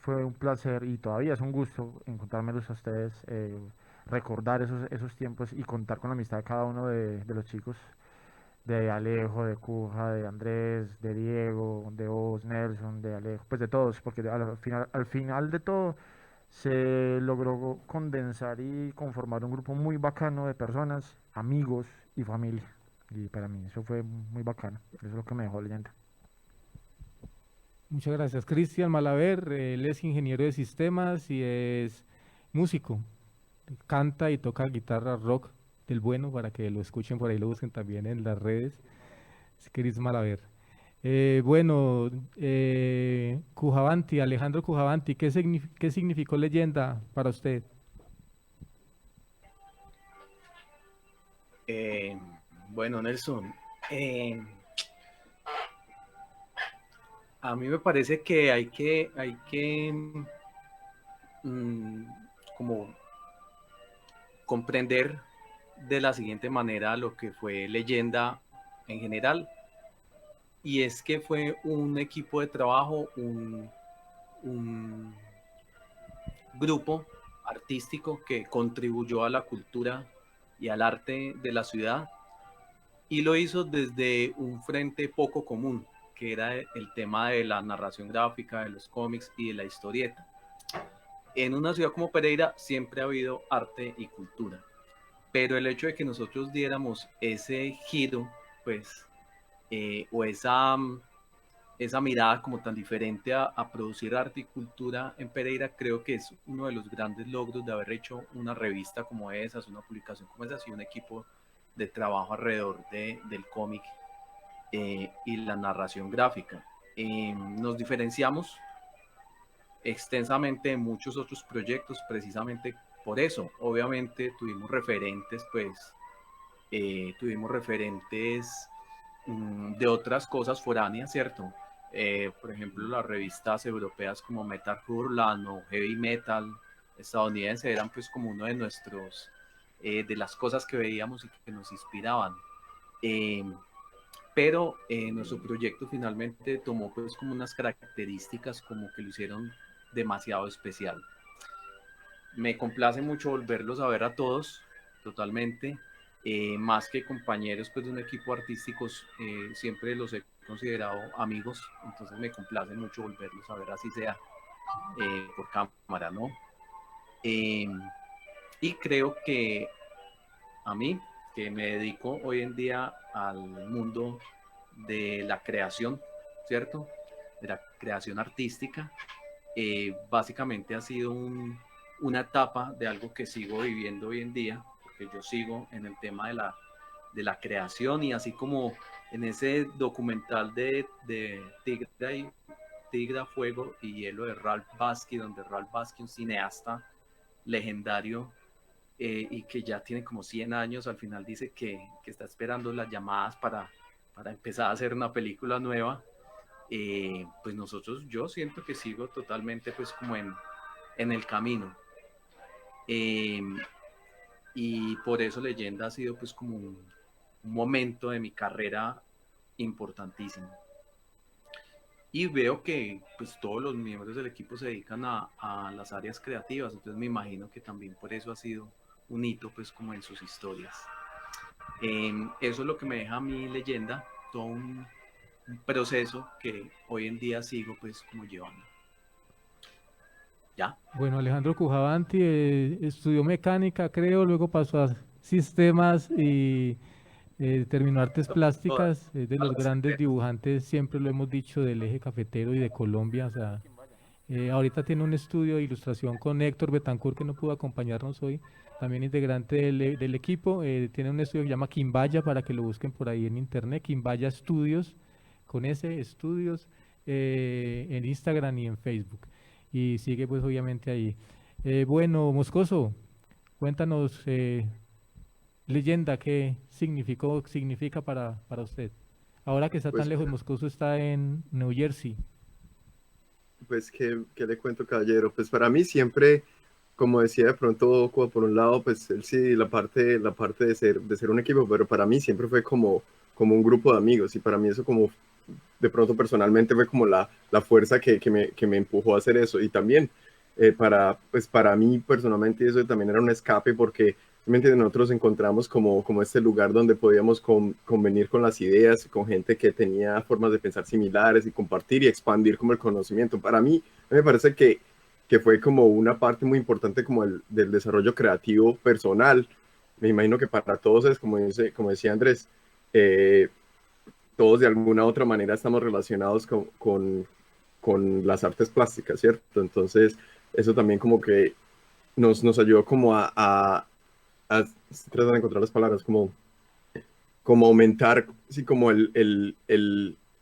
fue un placer y todavía es un gusto encontrármelos a ustedes, recordar esos tiempos y contar con la amistad de cada uno de los chicos de Alejo, de Cuja, de Andrés, de Diego, de vos, Nelson, de Alejo, pues de todos, porque al final de todo se logró condensar y conformar un grupo muy bacano de personas, amigos y familia. Y para mí eso fue muy bacano, eso es lo que me dejó Leyenda. Muchas gracias. Cristian Malaver, él es ingeniero de sistemas y es músico. Canta y toca guitarra rock del bueno para que lo escuchen por ahí, lo busquen también en las redes. Es Cris Malaver. Bueno, Cujavanti, Alejandro Cujavanti, ¿qué significó Leyenda para usted? Eh, bueno, Nelson, eh, a mí me parece que hay que mm, como comprender de la siguiente manera lo que fue Leyenda en general, y es que fue un equipo de trabajo, un grupo artístico que contribuyó a la cultura y al arte de la ciudad, y lo hizo desde un frente poco común, que era el tema de la narración gráfica, de los cómics y de la historieta. En una ciudad como Pereira siempre ha habido arte y cultura, pero el hecho de que nosotros diéramos ese giro, pues, o esa mirada como tan diferente a producir arte y cultura en Pereira, creo que es uno de los grandes logros de haber hecho una revista como esas, una publicación como esas y un equipo de trabajo alrededor del cómic y la narración gráfica. Nos diferenciamos extensamente de muchos otros proyectos precisamente por eso. Obviamente tuvimos referentes, pues, tuvimos referentes de otras cosas foráneas, ¿cierto? Por ejemplo, las revistas europeas como Metal Hurlan o Heavy Metal estadounidense eran pues como uno de nuestros, de las cosas que veíamos y que nos inspiraban. Eh, pero nuestro proyecto finalmente tomó pues como unas características como que lo hicieron demasiado especial. Me complace mucho volverlos a ver a todos, totalmente. Más que compañeros pues, de un equipo artístico, siempre los he considerado amigos, entonces me complace mucho volverlos a ver, así sea por cámara, ¿no? Eh, y creo que a mí, que me dedico hoy en día al mundo de la creación, ¿cierto? De la creación artística, básicamente ha sido una etapa de algo que sigo viviendo hoy en día, porque yo sigo en el tema de la creación y así como en ese documental de Tigra, Fuego y Hielo de Ralph Bakshi, donde Ralph Bakshi, un cineasta legendario y que ya tiene como 100 años, al final dice que está esperando las llamadas para empezar a hacer una película nueva. Pues yo siento que sigo totalmente pues como en el camino. Eh, y por eso Leyenda ha sido pues como un momento de mi carrera importantísimo. Y veo que pues todos los miembros del equipo se dedican a las áreas creativas, entonces me imagino que también por eso ha sido un hito pues como en sus historias. Eso es lo que me deja a mí Leyenda, todo un proceso que hoy en día sigo pues como llevando. ¿Ya? Bueno, Alejandro Cujavanti estudió mecánica, creo, luego pasó a sistemas y terminó artes plásticas, es de los grandes dibujantes, siempre lo hemos dicho, del eje cafetero y de Colombia. O sea, ahorita tiene un estudio de ilustración con Héctor Betancourt, que no pudo acompañarnos hoy, también integrante del equipo. Tiene un estudio que se llama Quimbaya, para que lo busquen por ahí en internet, Quimbaya Studios, con ese estudios, en Instagram y en Facebook. Y sigue pues obviamente ahí. Bueno, Moscoso, cuéntanos, leyenda, ¿qué significa para usted? Ahora que está tan Pues, lejos, Moscoso está en New Jersey. pues ¿qué le cuento, caballero? Pues para mí siempre, como decía de pronto, como por un lado, pues él sí, la parte de ser un equipo, pero para mí siempre fue como un grupo de amigos, y para mí eso como de pronto personalmente fue como la fuerza que me empujó a hacer eso. Y también pues para mí personalmente eso también era un escape, porque realmente nosotros encontramos como este lugar donde podíamos convenir con las ideas, con gente que tenía formas de pensar similares, y compartir y expandir como el conocimiento. Para mí me parece que fue como una parte muy importante como del desarrollo creativo personal. Me imagino que para todos es como decía Andrés, eh, todos de alguna u otra manera estamos relacionados con las artes plásticas, ¿cierto? Entonces, eso también como que nos ayudó como estoy tratando de encontrar las palabras, como aumentar, sí, como el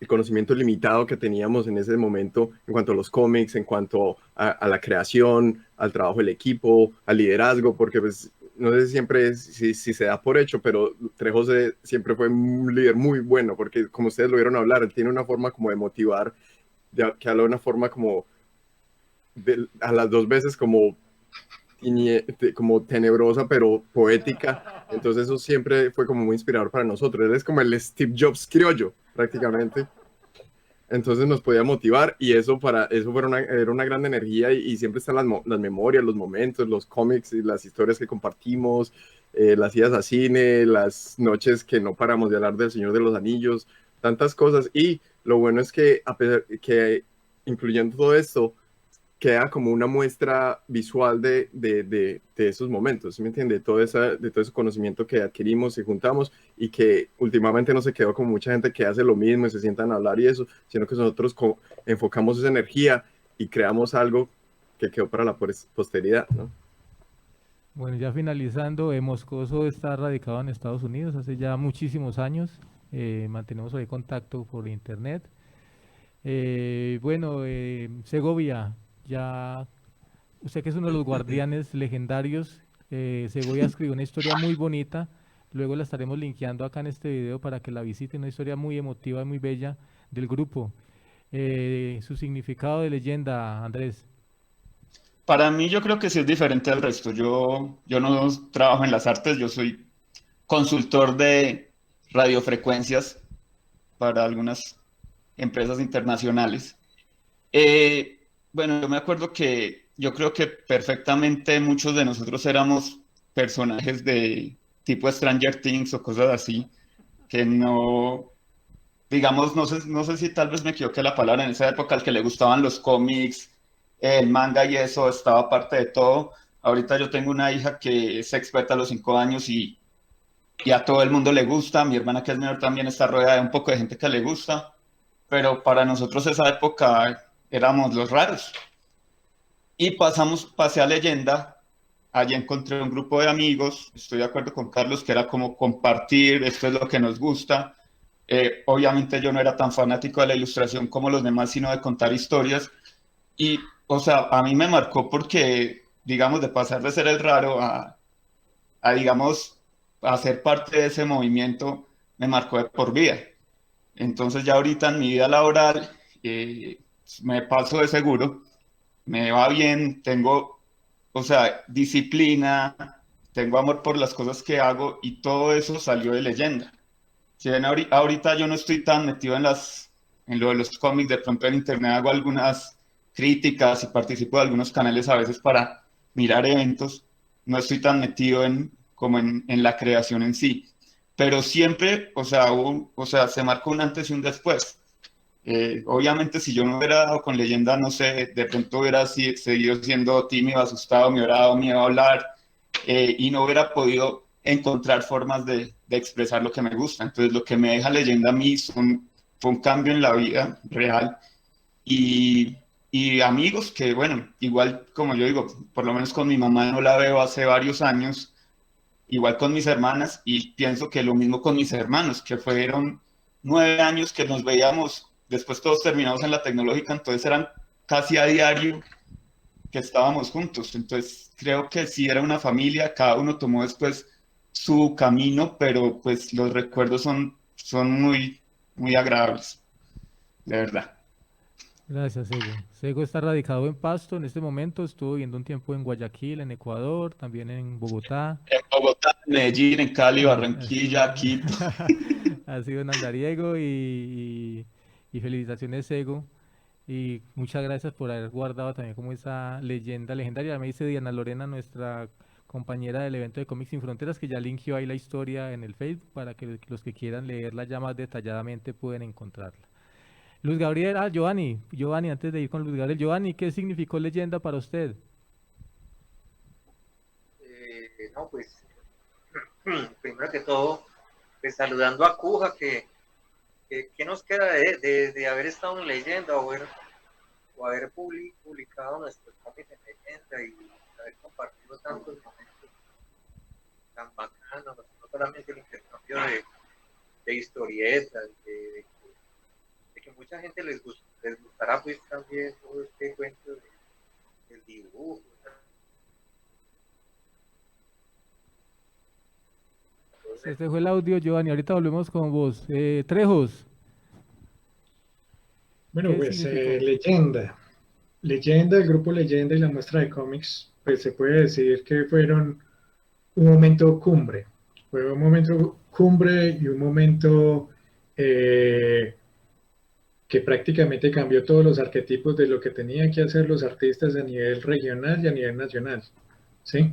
conocimiento limitado que teníamos en ese momento en cuanto a los cómics, en cuanto a la creación, al trabajo del equipo, al liderazgo, porque pues no sé si se da por hecho, pero Trejo siempre fue un líder muy bueno, porque como ustedes lo vieron hablar, él tiene una forma como de motivar, que habla de una forma como a las dos veces como tenebrosa, pero poética. Entonces eso siempre fue como muy inspirador para nosotros. Él es como el Steve Jobs criollo, prácticamente. Entonces nos podía motivar, y eso era una gran energía, y siempre están las memorias, los momentos, los cómics y las historias que compartimos, las idas a cine, las noches que no paramos de hablar del Señor de los Anillos, tantas cosas. Y lo bueno es que, a pesar que incluyendo todo esto, queda como una muestra visual de esos momentos, ¿sí me entiende? De todo ese conocimiento que adquirimos y juntamos, y que últimamente no se quedó como mucha gente que hace lo mismo y se sientan a hablar y eso, sino que nosotros enfocamos esa energía y creamos algo que quedó para la posteridad, ¿no? Bueno, ya finalizando, Moscoso está radicado en Estados Unidos hace ya muchísimos años. Mantenemos hoy contacto por internet. Bueno, Segovia, ya usted que es uno de los guardianes legendarios, Segovia escribió una historia muy bonita, luego la estaremos linkeando acá en este video para que la visiten, una historia muy emotiva y muy bella del grupo. Su significado de leyenda, Andrés. Para mí yo creo que sí es diferente al resto. Yo no trabajo en las artes, yo soy consultor de radiofrecuencias para algunas empresas internacionales. Bueno, yo me acuerdo que yo creo que perfectamente muchos de nosotros éramos personajes de tipo Stranger Things o cosas así, que no, digamos, no sé si tal vez me equivoqué la palabra, en esa época al que le gustaban los cómics, el manga y eso estaba parte de todo. Ahorita yo tengo una hija que es experta a los 5 años y a todo el mundo le gusta. Mi hermana que es menor también está rodeada de un poco de gente que le gusta, pero para nosotros esa época éramos los raros. Y pasé a leyenda, allí encontré un grupo de amigos, estoy de acuerdo con Carlos, que era como compartir, esto es lo que nos gusta. Obviamente yo no era tan fanático de la ilustración como los demás, sino de contar historias. Y, o sea, a mí me marcó porque, digamos, de pasar de ser el raro digamos, a ser parte de ese movimiento, me marcó de por vida. Entonces ya ahorita en mi vida laboral me paso de seguro, me va bien, tengo, o sea, disciplina, tengo amor por las cosas que hago, y todo eso salió de leyenda. Si ven, ahorita yo no estoy tan metido en lo de los cómics, de pronto en internet hago algunas críticas y participo de algunos canales a veces para mirar eventos, no estoy tan metido como en la creación en sí. pero siempre, o sea, o sea, se marcó un antes y un después. Obviamente, si yo no hubiera dado con Leyenda, no sé, de pronto hubiera seguido siendo tímido, asustado, me hubiera dado miedo a hablar, y no hubiera podido encontrar formas de expresar lo que me gusta. Entonces, lo que me deja Leyenda a mí fue un cambio en la vida real y, y amigos que, bueno, igual como yo digo, por lo menos con mi mamá no la veo hace varios años, igual con mis hermanas, y pienso que lo mismo con mis hermanos, que fueron 9 años que nos veíamos, después todos terminamos en la tecnológica, entonces eran casi a diario que estábamos juntos. Entonces creo que sí era una familia, cada uno tomó después su camino, pero pues los recuerdos son muy, muy agradables, de verdad. Gracias, Sego. Sego está radicado en Pasto en este momento, estuvo viviendo un tiempo en Guayaquil, en Ecuador, también en Bogotá. En Bogotá, en Medellín, en Cali, Ha Barranquilla, Quito. ha sido en Andariego y felicitaciones, Sego. Y muchas gracias por haber guardado también como esa leyenda legendaria. Me dice Diana Lorena, nuestra compañera del evento de Cómics Sin Fronteras, que ya linkeó ahí la historia en el Facebook para que los que quieran leerla ya más detalladamente pueden encontrarla. Luz Gabriel, Giovanni, antes de ir con Luz Gabriel, Giovanni, ¿qué significó leyenda para usted? No, pues, primero que todo, pues saludando a Cuja, que nos queda de haber estado en Leyenda o haber publicado nuestros cómics en Leyenda y haber compartido tantos momentos tan bacanos, no solamente el intercambio de historietas, de que mucha gente les gustará pues también todo este cuento del dibujo. Se te fue el audio, Giovanni, ahorita volvemos con vos. Trejos, Bueno, ¿qué pues significó? Leyenda, el grupo Leyenda y la muestra de cómics, pues se puede decir que fueron un momento cumbre. Fue un momento cumbre y un momento eh, que prácticamente cambió todos los arquetipos de lo que tenían que hacer los artistas a nivel regional y a nivel nacional. ¿Sí?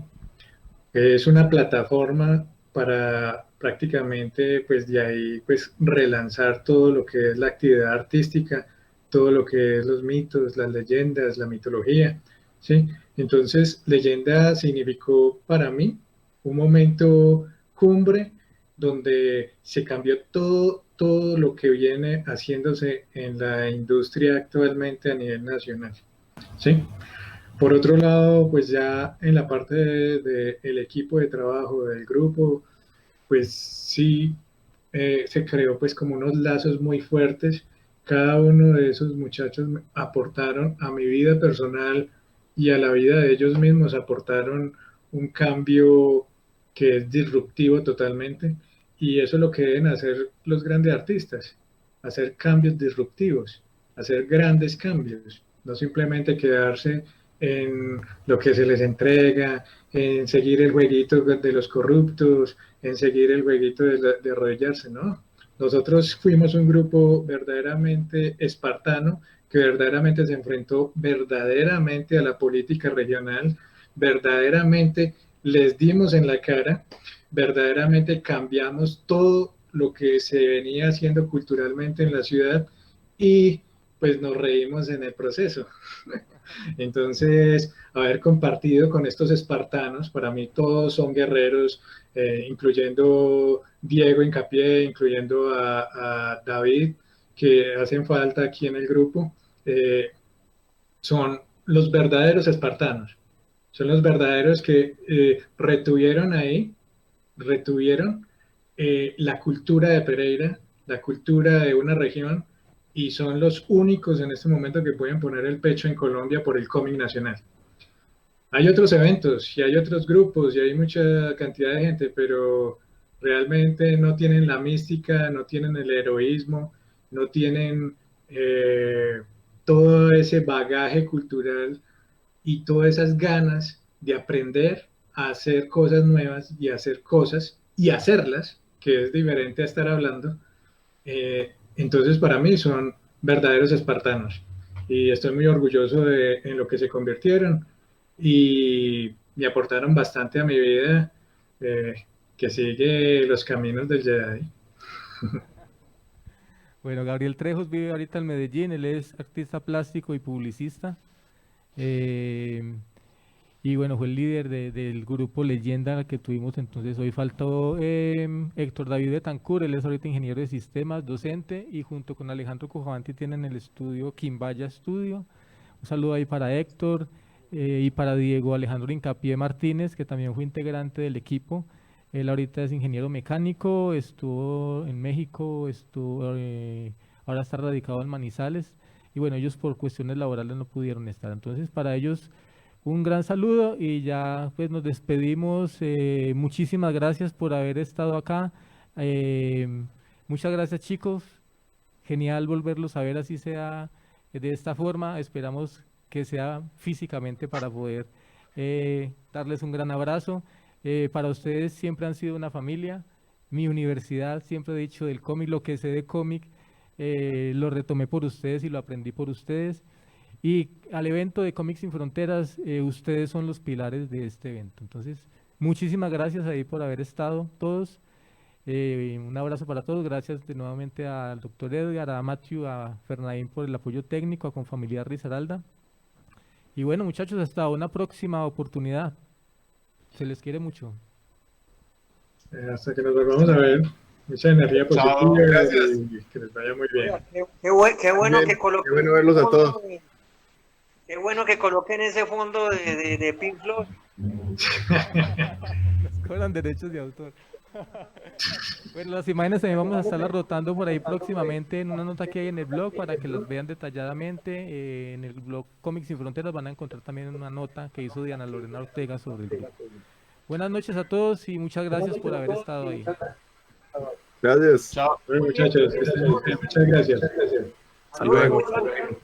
Es una plataforma para prácticamente, pues de ahí, pues relanzar todo lo que es la actividad artística, todo lo que es los mitos, las leyendas, la mitología, ¿sí? Entonces, leyenda significó para mí un momento cumbre donde se cambió todo lo que viene haciéndose en la industria actualmente a nivel nacional, ¿sí? Por otro lado, pues ya en la parte del equipo de trabajo del grupo, pues sí se creó pues como unos lazos muy fuertes. Cada uno de esos muchachos aportaron a mi vida personal y a la vida de ellos mismos, aportaron un cambio que es disruptivo totalmente. Y eso es lo que deben hacer los grandes artistas, hacer cambios disruptivos, hacer grandes cambios, no simplemente quedarse en lo que se les entrega, en seguir el jueguito de los corruptos, en seguir el jueguito de arrodillarse, ¿no? Nosotros fuimos un grupo verdaderamente espartano, que verdaderamente se enfrentó verdaderamente a la política regional, verdaderamente les dimos en la cara, verdaderamente cambiamos todo lo que se venía haciendo culturalmente en la ciudad y pues nos reímos en el proceso. Entonces, haber compartido con estos espartanos, para mí todos son guerreros, incluyendo Diego Hincapié, incluyendo a David, que hacen falta aquí en el grupo, son los verdaderos espartanos, son los verdaderos que retuvieron la cultura de Pereira, la cultura de una región, y son los únicos en este momento que pueden poner el pecho en Colombia por el cómic nacional. Hay otros eventos y hay otros grupos y hay mucha cantidad de gente, pero realmente no tienen la mística, no tienen el heroísmo, no tienen todo ese bagaje cultural y todas esas ganas de aprender a hacer cosas nuevas y hacer cosas y hacerlas, que es diferente a estar hablando. Entonces, para mí son verdaderos espartanos y estoy muy orgulloso en lo que se convirtieron y me aportaron bastante a mi vida. que sigue los caminos del Jedi. Bueno, Gabriel Trejos vive ahorita en Medellín, él es artista plástico y publicista. eh, y bueno, fue el líder del grupo Leyenda que tuvimos entonces. Hoy faltó Héctor David Betancur, él es ahorita ingeniero de sistemas, docente, y junto con Alejandro Cujavanti tienen el estudio Quimbaya Studio. Un saludo ahí para Héctor y para Diego Alejandro Incapié Martínez, que también fue integrante del equipo. Él ahorita es ingeniero mecánico, estuvo en México, ahora está radicado en Manizales. Y bueno, ellos por cuestiones laborales no pudieron estar. Entonces, para ellos un gran saludo y ya pues nos despedimos. Muchísimas gracias por haber estado acá. Eh, Muchas gracias, chicos. Genial volverlos a ver, así sea de esta forma. Esperamos que sea físicamente para poder darles un gran abrazo. Para ustedes siempre han sido una familia. Mi universidad, siempre he dicho del cómic, lo que sé de cómic, lo retomé por ustedes y lo aprendí por ustedes. Y al evento de Cómics Sin Fronteras, ustedes son los pilares de este evento. Entonces, muchísimas gracias ahí por haber estado todos. Un abrazo para todos. Gracias de nuevamente al doctor Edgar, a Matthew, a Fernandín por el apoyo técnico, a Confamiliar Risaralda. Y bueno, muchachos, hasta una próxima oportunidad. Se les quiere mucho. Hasta que nos volvamos a ver. Mucha energía Chao, positiva gracias. y que les vaya muy bien. Qué bueno Bien, que coloquen qué bueno verlos a todos. Qué bueno que coloquen ese fondo de Pink Floyd. Nos cobran derechos de autor. Bueno, las imágenes también vamos a estarlas rotando por ahí próximamente en una nota que hay en el blog para que las vean detalladamente. En el blog Cómics Sin Fronteras van a encontrar también una nota que hizo Diana Lorena Ortega sobre el grupo. Buenas noches a todos y muchas gracias por haber estado ahí. Gracias. Chao. Bueno, muchachos, muchas gracias. Hasta luego. Saludos.